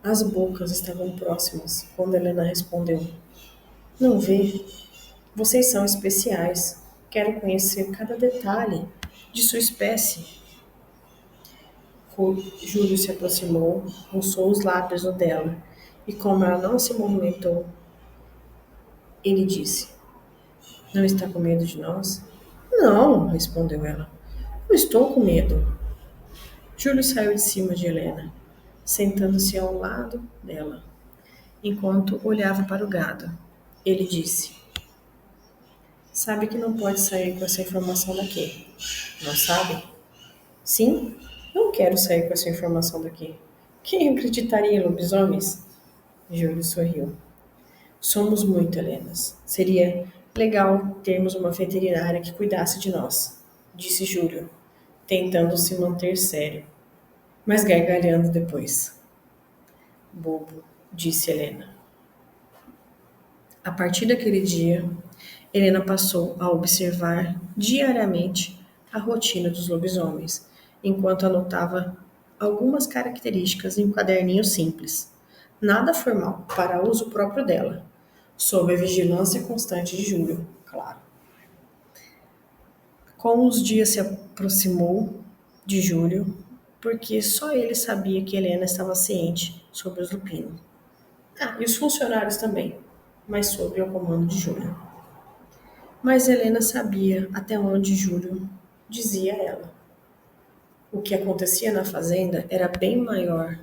As bocas estavam próximas quando Helena respondeu: Não vê? Vocês são especiais. Quero conhecer cada detalhe de sua espécie. Júlio se aproximou, roçou os lábios no dela, e como ela não se movimentou, ele disse: Não está com medo de nós? Não, respondeu ela. Não estou com medo. Júlio saiu de cima de Helena, sentando-se ao lado dela, enquanto olhava para o gado. Ele disse: Sabe que não pode sair com essa informação daqui. Não sabe? Sim, não quero sair com essa informação daqui. Quem acreditaria em lobisomens? Júlio sorriu. Somos muito Helenas. Seria legal termos uma veterinária que cuidasse de nós, disse Júlio, tentando se manter sério, mas gargalhando depois. Bobo, disse Helena. A partir daquele dia, Helena passou a observar diariamente a rotina dos lobisomens, enquanto anotava algumas características em um caderninho simples, nada formal, para uso próprio dela, sob a vigilância constante de Júlio, claro. Com os dias se aproximou de Júlio, porque só ele sabia que Helena estava ciente sobre os lupinos. Ah, e os funcionários também, mas sob o comando de Júlio. Mas Helena sabia até onde Júlio dizia a ela. O que acontecia na fazenda era bem maior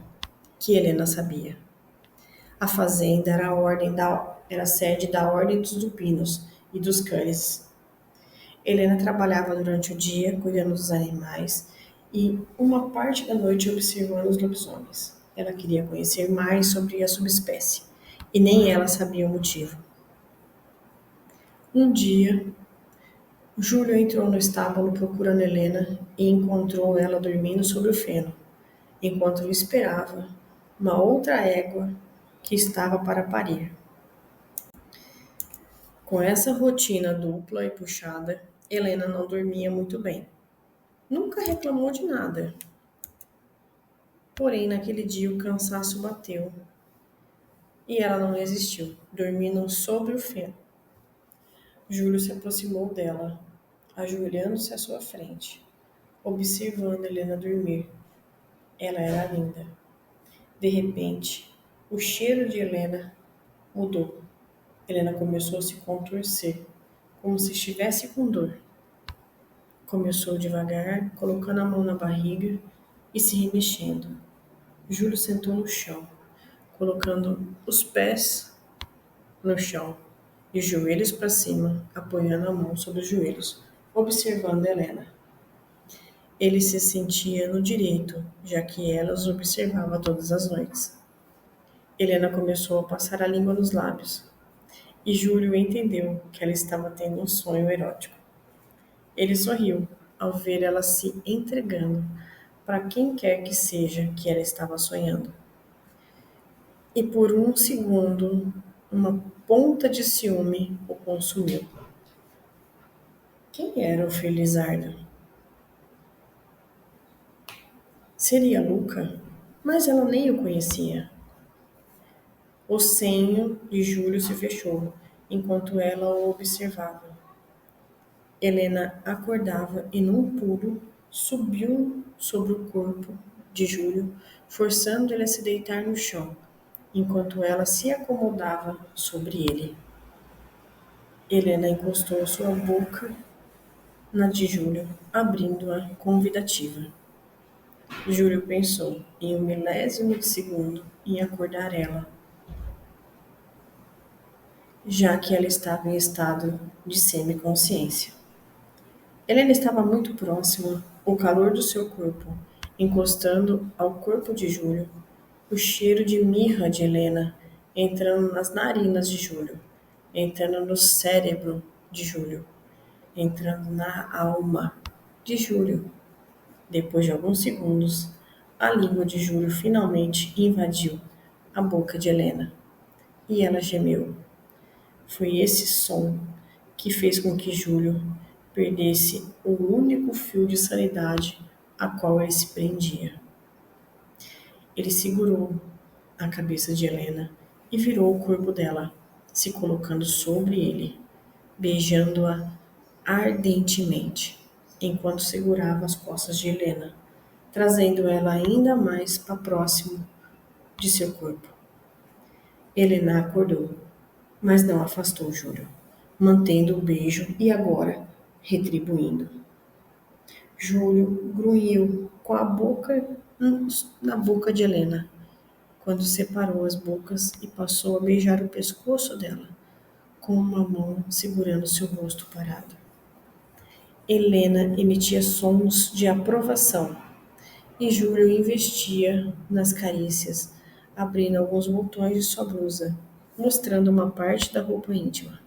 que Helena sabia. A fazenda era a sede da Ordem dos Lupinos e dos Cães. Helena trabalhava durante o dia cuidando dos animais e uma parte da noite observando os lobisomens. Ela queria conhecer mais sobre a subespécie e nem ela sabia o motivo. Um dia, Júlio entrou no estábulo procurando Helena e encontrou ela dormindo sobre o feno, enquanto ele esperava uma outra égua que estava para parir. Com essa rotina dupla e puxada, Helena não dormia muito bem. Nunca reclamou de nada. Porém, naquele dia o cansaço bateu e ela não resistiu, dormindo sobre o feno. Júlio se aproximou dela, ajoelhando-se à sua frente, observando Helena dormir. Ela era linda. De repente, o cheiro de Helena mudou. Helena começou a se contorcer, como se estivesse com dor. Começou devagar, colocando a mão na barriga e se remexendo. Júlio sentou no chão, colocando os pés no chão e os joelhos para cima, apoiando a mão sobre os joelhos, observando Helena. Ele se sentia no direito, já que ela os observava todas as noites. Helena começou a passar a língua nos lábios, e Júlio entendeu que ela estava tendo um sonho erótico. Ele sorriu ao ver ela se entregando para quem quer que seja que ela estava sonhando. E por um segundo, uma ponta de ciúme o consumiu. Quem era o Felizardo? Seria Luca? Mas ela nem o conhecia. O senho de Júlio se fechou, enquanto ela o observava. Helena acordava e, num pulo, subiu sobre o corpo de Júlio, forçando ele a se deitar no chão, enquanto ela se acomodava sobre ele. Helena encostou sua boca na de Júlio, abrindo-a convidativa. Júlio pensou, em um milésimo de segundo, em acordar ela, já que ela estava em estado de semiconsciência. Helena estava muito próxima, o calor do seu corpo, encostando ao corpo de Júlio, o cheiro de mirra de Helena entrando nas narinas de Júlio, entrando no cérebro de Júlio, entrando na alma de Júlio. Depois de alguns segundos, a língua de Júlio finalmente invadiu a boca de Helena e ela gemeu. Foi esse som que fez com que Júlio perdesse o único fio de sanidade a qual ele se prendia. Ele segurou a cabeça de Helena e virou o corpo dela, se colocando sobre ele, beijando-a ardentemente, enquanto segurava as costas de Helena, trazendo ela ainda mais para próximo de seu corpo. Helena acordou, mas não afastou Júlio, mantendo o beijo e agora retribuindo. Júlio grunhiu com a boca na boca de Helena, quando separou as bocas e passou a beijar o pescoço dela, com uma mão segurando seu rosto parado. Helena emitia sons de aprovação e Júlio investia nas carícias, abrindo alguns botões de sua blusa, mostrando uma parte da roupa íntima.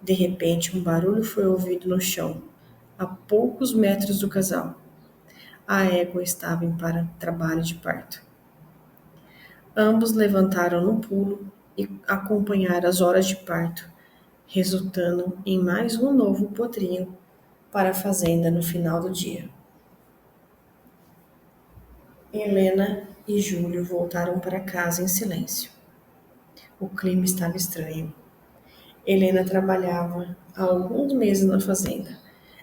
De repente, um barulho foi ouvido no chão, a poucos metros do casal. A égua estava em trabalho de parto. Ambos levantaram no pulo e acompanharam as horas de parto, resultando em mais um novo potrinho para a fazenda no final do dia. Helena e Júlio voltaram para casa em silêncio. O clima estava estranho. Helena trabalhava há alguns meses na fazenda.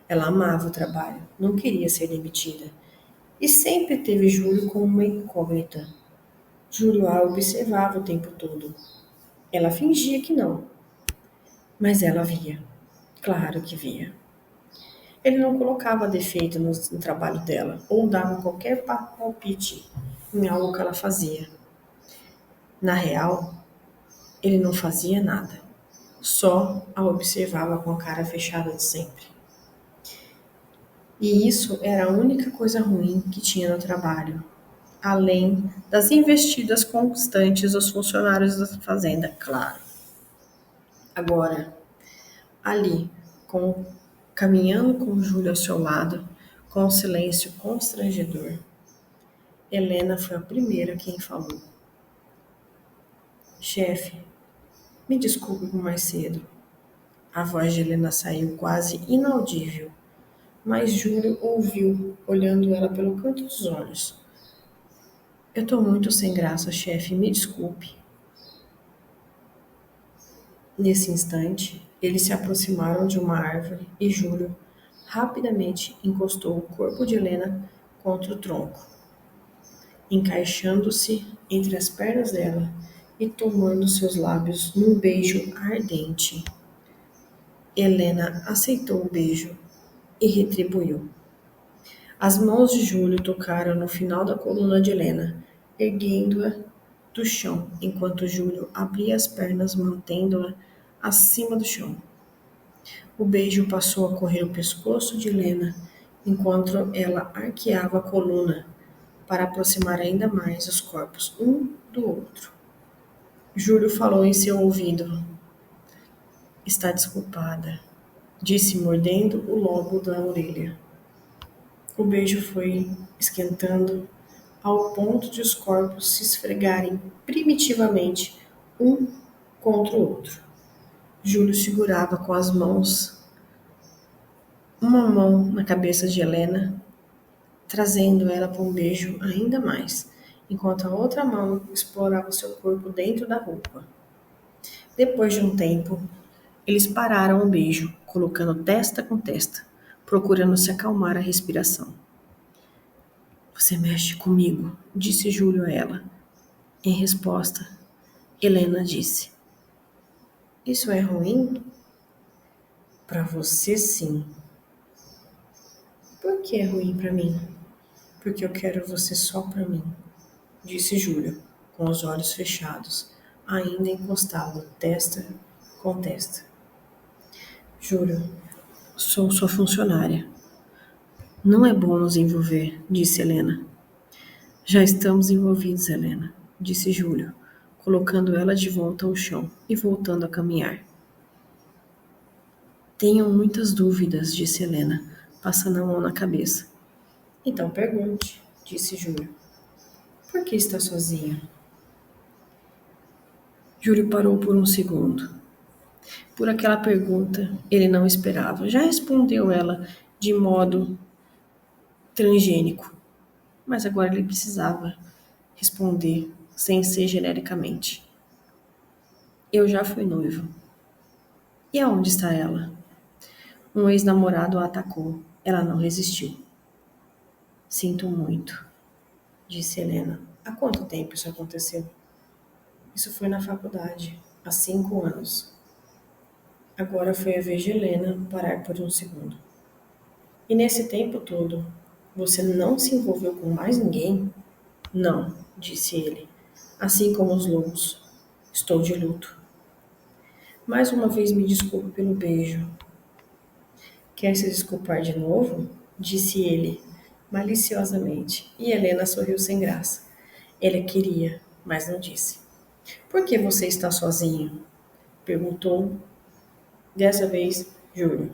Ela amava o trabalho, não queria ser demitida. E sempre teve Júlio como uma incógnita. Júlio a observava o tempo todo. Ela fingia que não, mas ela via. Claro que via. Ele não colocava defeito no trabalho dela ou dava qualquer palpite em algo que ela fazia. Na real, ele não fazia nada, só a observava com a cara fechada de sempre. E isso era a única coisa ruim que tinha no trabalho, além das investidas constantes dos funcionários da fazenda, claro. Agora, ali, caminhando com Júlio ao seu lado, com um silêncio constrangedor, Helena foi a primeira quem falou. Chefe, me desculpe por mais cedo. A voz de Helena saiu quase inaudível, mas Júlio ouviu, olhando ela pelo canto dos olhos. Eu tô muito sem graça, chefe, me desculpe. Nesse instante, eles se aproximaram de uma árvore e Júlio rapidamente encostou o corpo de Helena contra o tronco, encaixando-se entre as pernas dela e tomando seus lábios num beijo ardente. Helena aceitou o beijo e retribuiu. As mãos de Júlio tocaram no final da coluna de Helena, erguendo-a do chão, enquanto Júlio abria as pernas, mantendo-a acima do chão. O beijo passou a correr o pescoço de Helena, enquanto ela arqueava a coluna, para aproximar ainda mais os corpos um do outro. Júlio falou em seu ouvido. Está desculpada, disse mordendo o lobo da orelha. O beijo foi esquentando ao ponto de os corpos se esfregarem primitivamente um contra o outro. Júlio segurava com as mãos, uma mão na cabeça de Helena, trazendo ela para um beijo ainda mais, enquanto a outra mão explorava seu corpo dentro da roupa. Depois de um tempo, eles pararam o beijo, colocando testa com testa, procurando se acalmar a respiração. Você mexe comigo, disse Júlio a ela. Em resposta, Helena disse: Isso é ruim? Para você, sim. Por que é ruim para mim? Porque eu quero você só pra mim, disse Júlio, com os olhos fechados, ainda encostado testa com testa. Júlio, sou sua funcionária. Não é bom nos envolver, disse Helena. Já estamos envolvidos, Helena, disse Júlio, colocando ela de volta ao chão e voltando a caminhar. Tenho muitas dúvidas, disse Helena, passando a mão na cabeça. Então pergunte, disse Júlio. Por que está sozinho? Júlio parou por um segundo. Por aquela pergunta, ele não esperava. Já respondeu ela de modo transgênico, mas agora ele precisava responder sem ser genericamente. Eu já fui noivo. E aonde está ela? Um ex-namorado a atacou. Ela não resistiu. Sinto muito, disse Helena. Há quanto tempo isso aconteceu? Isso foi na faculdade, há 5 anos. Agora foi a vez de Helena parar por um segundo. E nesse tempo todo, você não se envolveu com mais ninguém? Não, disse ele, assim como os lobos. Estou de luto. Mais uma vez me desculpe pelo beijo. Quer se desculpar de novo? Disse ele, maliciosamente, e Helena sorriu sem graça. Ele queria, mas não disse. Por que você está sozinho? Perguntou, dessa vez, Júlio.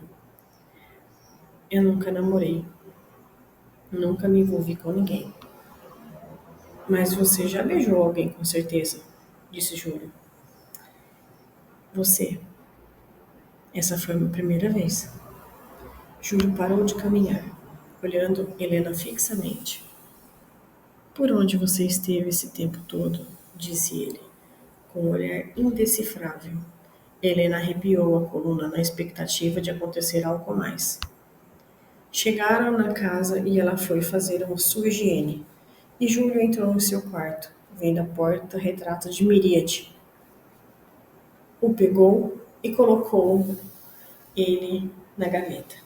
Eu nunca namorei, nunca me envolvi com ninguém. Mas você já beijou alguém, com certeza, disse Júlio. Você. Essa foi a minha primeira vez. Júlio parou de caminhar, olhando Helena fixamente. Por onde você esteve esse tempo todo? Disse ele, com um olhar indecifrável. Helena arrepiou a coluna na expectativa de acontecer algo a mais. Chegaram na casa e ela foi fazer uma sua higiene. E Júlio entrou no seu quarto, vendo a porta retrato de Miríade. O pegou e colocou ele na gaveta.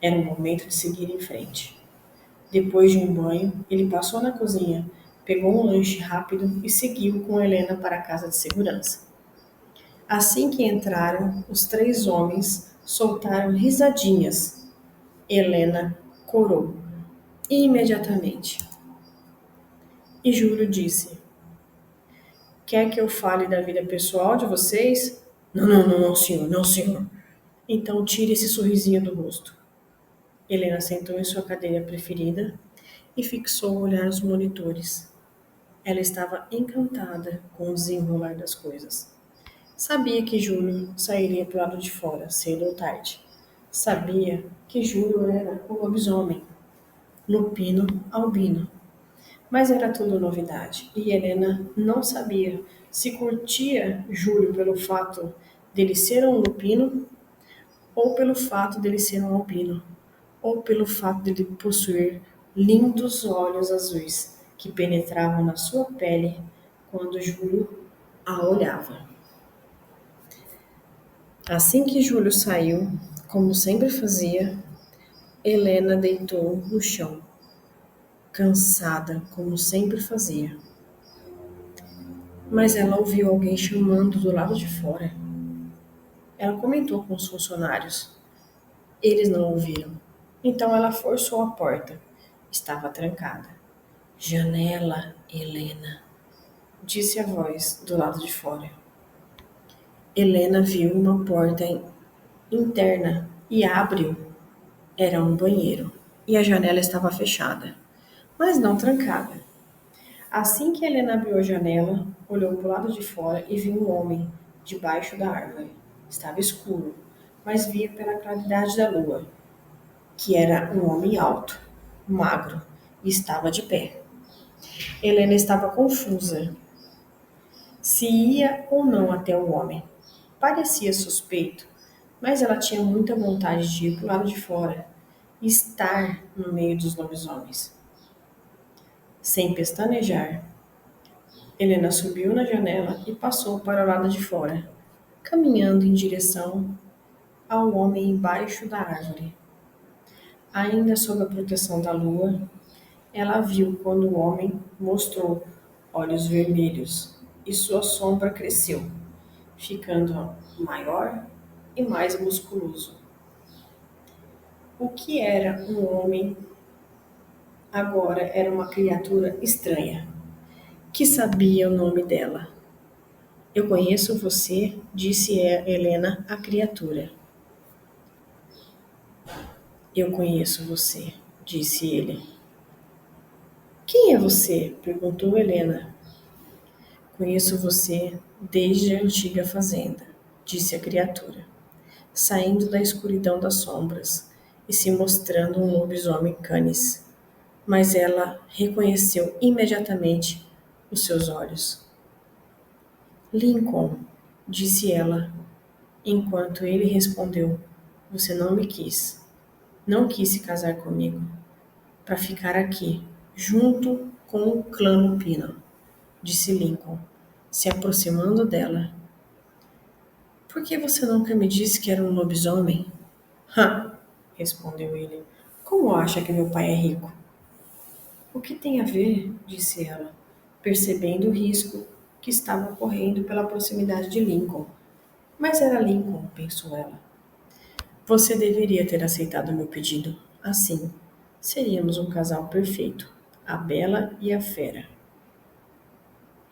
Era o momento de seguir em frente. Depois de um banho, ele passou na cozinha, pegou um lanche rápido e seguiu com Helena para a casa de segurança. Assim que entraram, os 3 homens soltaram risadinhas. Helena corou imediatamente. E Júlio disse: Quer que eu fale da vida pessoal de vocês? Não, não, não, não, senhor, não, senhor. Então tire esse sorrisinho do rosto. Helena sentou em sua cadeira preferida e fixou o olhar nos monitores. Ela estava encantada com o desenrolar das coisas. Sabia que Júlio sairia para o lado de fora, cedo ou tarde. Sabia que Júlio era o lobisomem, Lupino Albino. Mas era tudo novidade, e Helena não sabia se curtia Júlio pelo fato dele ser um lupino, ou pelo fato dele ser um albino, ou pelo fato dele possuir lindos olhos azuis que penetravam na sua pele quando Júlio a olhava. Assim que Júlio saiu, como sempre fazia, Helena deitou no chão, cansada, como sempre fazia. Mas ela ouviu alguém chamando do lado de fora. Ela comentou com os funcionários. Eles não ouviram. Então ela forçou a porta. Estava trancada. Janela, Helena, disse a voz do lado de fora. Helena viu uma porta interna e abriu. Era um banheiro e a janela estava fechada, mas não trancada. Assim que Helena abriu a janela, olhou para o lado de fora e viu um homem debaixo da árvore. Estava escuro, mas via pela claridade da lua que era um homem alto, magro e estava de pé. Helena estava confusa se ia ou não até o homem. Parecia suspeito, mas ela tinha muita vontade de ir para o lado de fora e estar no meio dos lobisomens. Sem pestanejar, Helena subiu na janela e passou para o lado de fora, caminhando em direção ao homem embaixo da árvore. Ainda sob a proteção da lua, Ela viu quando o homem mostrou olhos vermelhos e sua sombra cresceu, ficando maior e mais musculoso. O que era um homem agora era uma criatura estranha, que sabia o nome dela. Eu conheço você, disse Helena à criatura. Eu conheço você, disse ele. Quem é você? Perguntou Helena. Conheço você desde a antiga fazenda, disse a criatura, saindo da escuridão das sombras e se mostrando um lobisomem canis. Mas ela reconheceu imediatamente os seus olhos. Lincoln, disse ela, enquanto ele respondeu: Você não me quis. Não quis se casar comigo, para ficar aqui, junto com o clã Lupino, disse Lincoln, se aproximando dela. Por que você nunca me disse que era um lobisomem? Hã, respondeu ele. Como acha que meu pai é rico? O que tem a ver? Disse ela, percebendo o risco que estava correndo pela proximidade de Lincoln. Mas era Lincoln, pensou ela. Você deveria ter aceitado meu pedido. Assim, seríamos um casal perfeito, a bela e a fera.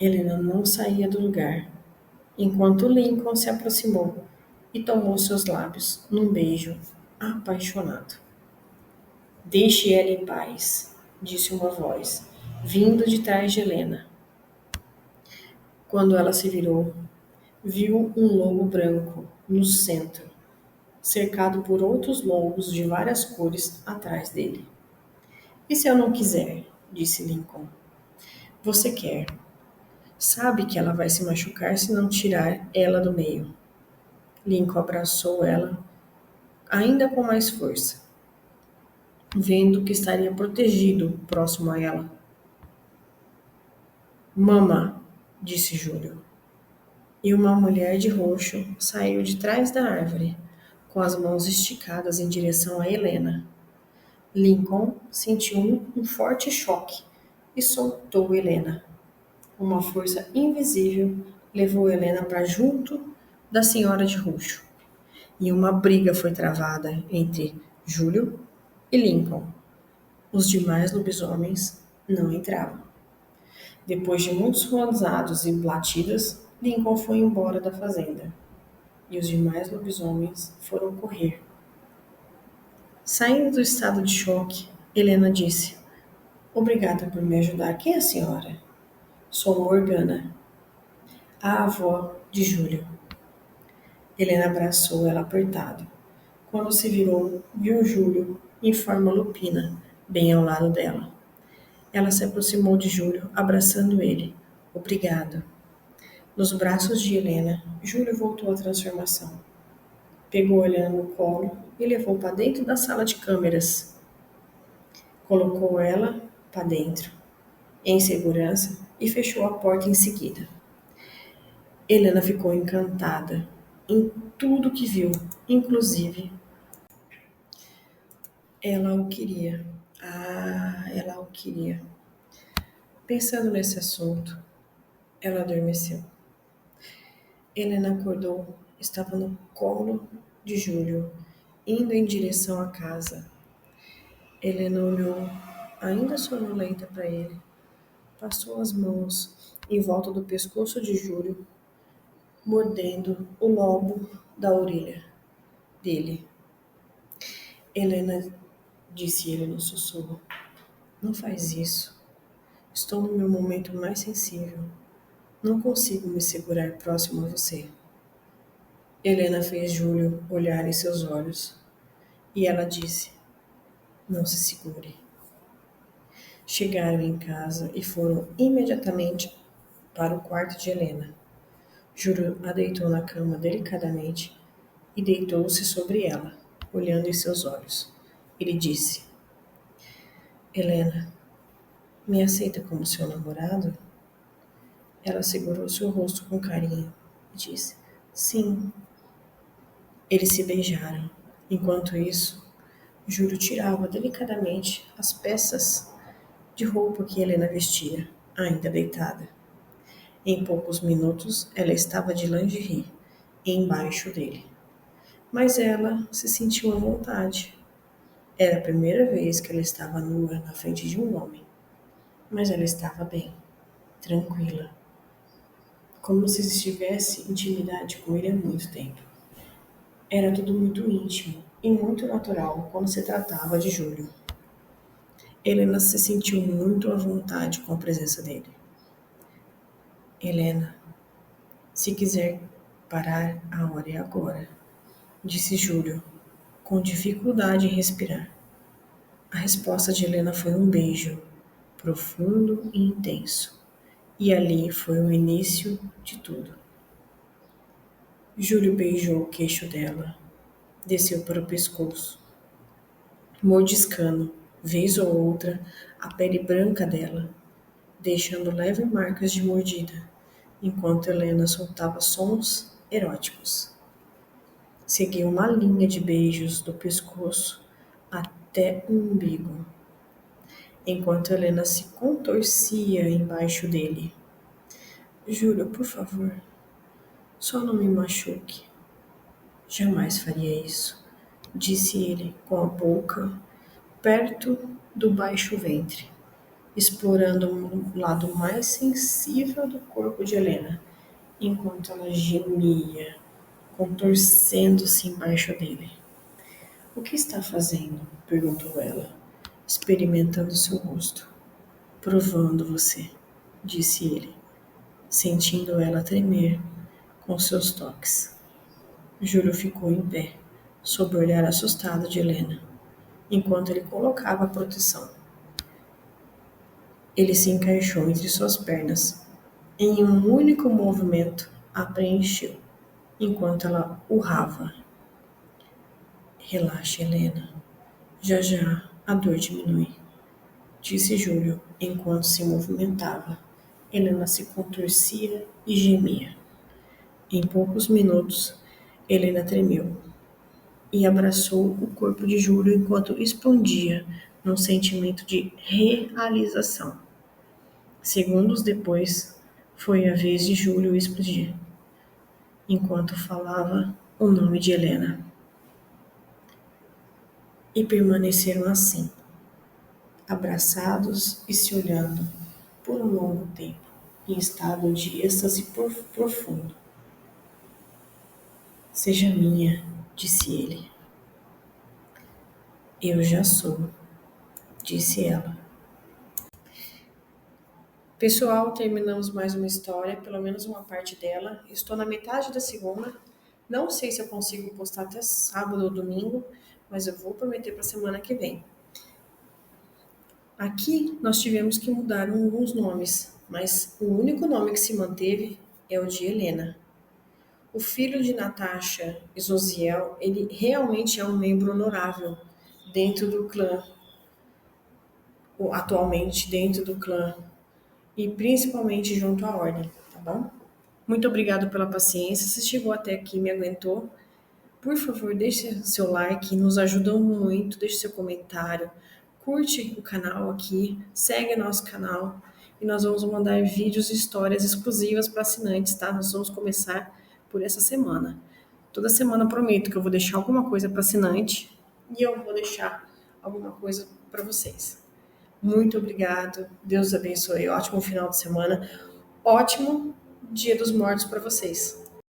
Helena não saía do lugar, enquanto Lincoln se aproximou e tomou seus lábios num beijo apaixonado. Deixe ela em paz, disse uma voz, vindo de trás de Helena. Quando ela se virou, viu um lobo branco no centro, cercado por outros lobos de várias cores atrás dele. E se eu não quiser? Disse Lincoln. Você quer. Sabe que ela vai se machucar se não tirar ela do meio. Lincoln abraçou ela, ainda com mais força, vendo que estaria protegido próximo a ela. Mama, disse Júlio. E uma mulher de roxo saiu de trás da árvore, com as mãos esticadas em direção a Helena. Lincoln sentiu um forte choque e soltou Helena. Uma força invisível levou Helena para junto da senhora de roxo. E uma briga foi travada entre Júlio e Lincoln. Os demais lobisomens não entravam. Depois de muitos rosados e latidas, Lincoln foi embora da fazenda. E os demais lobisomens foram correr. Saindo do estado de choque, Helena disse: Obrigada por me ajudar. Quem é a senhora? Sou Morgana, a avó de Júlio. Helena abraçou ela apertado. Quando se virou, viu Júlio em forma lupina, bem ao lado dela. Ela se aproximou de Júlio, abraçando ele. Obrigado. Nos braços de Helena, Júlio voltou à transformação. Pegou Helena no colo e levou para dentro da sala de câmeras. Colocou ela para dentro, em segurança, e fechou a porta em seguida. Helena ficou encantada em tudo que viu, inclusive ela o queria. Ela o queria. Pensando nesse assunto, ela adormeceu. Helena acordou, estava no colo de Júlio, indo em direção à casa. Helena olhou, ainda sonolenta, para ele. Passou as mãos em volta do pescoço de Júlio, mordendo o lobo da orelha dele. Helena, disse ele no sussurro, não faz isso. Estou no meu momento mais sensível. Não consigo me segurar próximo a você. Helena fez Júlio olhar em seus olhos e ela disse: Não se segure. Chegaram em casa e foram imediatamente para o quarto de Helena. Júlio a deitou na cama delicadamente e deitou-se sobre ela, olhando em seus olhos. Ele disse: Helena, me aceita como seu namorado? Ela segurou seu rosto com carinho e disse: Sim. Eles se beijaram. Enquanto isso, Júlio tirava delicadamente as peças de roupa que Helena vestia, ainda deitada. Em poucos minutos, ela estava de lingerie, embaixo dele. Mas ela se sentiu à vontade. Era a primeira vez que ela estava nua na frente de um homem. Mas ela estava bem, tranquila, como se estivesse em intimidade com ele há muito tempo. Era tudo muito íntimo e muito natural quando se tratava de Júlio. Helena se sentiu muito à vontade com a presença dele. Helena, se quiser parar, a hora é agora, disse Júlio, com dificuldade em respirar. A resposta de Helena foi um beijo, profundo e intenso. E ali foi o início de tudo. Júlio beijou o queixo dela, desceu para o pescoço, mordiscando, vez ou outra, a pele branca dela, deixando leves marcas de mordida, enquanto Helena soltava sons eróticos. Seguiu uma linha de beijos do pescoço até o umbigo, enquanto Helena se contorcia embaixo dele. Júlio, por favor, só não me machuque. Jamais faria isso, disse ele com a boca perto do baixo ventre, explorando o lado mais sensível do corpo de Helena, enquanto ela gemia, contorcendo-se embaixo dele. O que está fazendo? Perguntou ela, experimentando seu rosto. Provando você, disse ele, sentindo ela tremer com seus toques. Júlio ficou em pé, sob o olhar assustado de Helena, enquanto ele colocava a proteção. Ele se encaixou entre suas pernas. Em um único movimento, a preencheu, enquanto ela urrava. Relaxe, Helena. Já já a dor diminui, disse Júlio, enquanto se movimentava. Helena se contorcia e gemia. Em poucos minutos, Helena tremeu e abraçou o corpo de Júlio enquanto expandia num sentimento de realização. Segundos depois, foi a vez de Júlio explodir, enquanto falava o nome de Helena. E permaneceram assim, abraçados e se olhando por um longo tempo, em estado de êxtase profundo. Seja minha, disse ele. Eu já sou, disse ela. Pessoal, terminamos mais uma história, pelo menos uma parte dela. Estou na metade da segunda. Não sei se eu consigo postar até sábado ou domingo, mas eu vou prometer para a semana que vem. Aqui nós tivemos que mudar alguns nomes, mas o único nome que se manteve é o de Helena. O filho de Natasha e Josiel, ele realmente é um membro honorável dentro do clã, ou atualmente dentro do clã, e principalmente junto à ordem, tá bom? Muito obrigado pela paciência. Se chegou até aqui e me aguentou, por favor, deixe seu like, nos ajuda muito, deixe seu comentário, curte o canal aqui, segue nosso canal e nós vamos mandar vídeos e histórias exclusivas para assinantes, tá? Nós vamos começar por essa semana. Toda semana eu prometo que eu vou deixar alguma coisa para assinante e eu vou deixar alguma coisa para vocês. Muito obrigado, Deus abençoe, ótimo final de semana, ótimo Dia dos Mortos para vocês.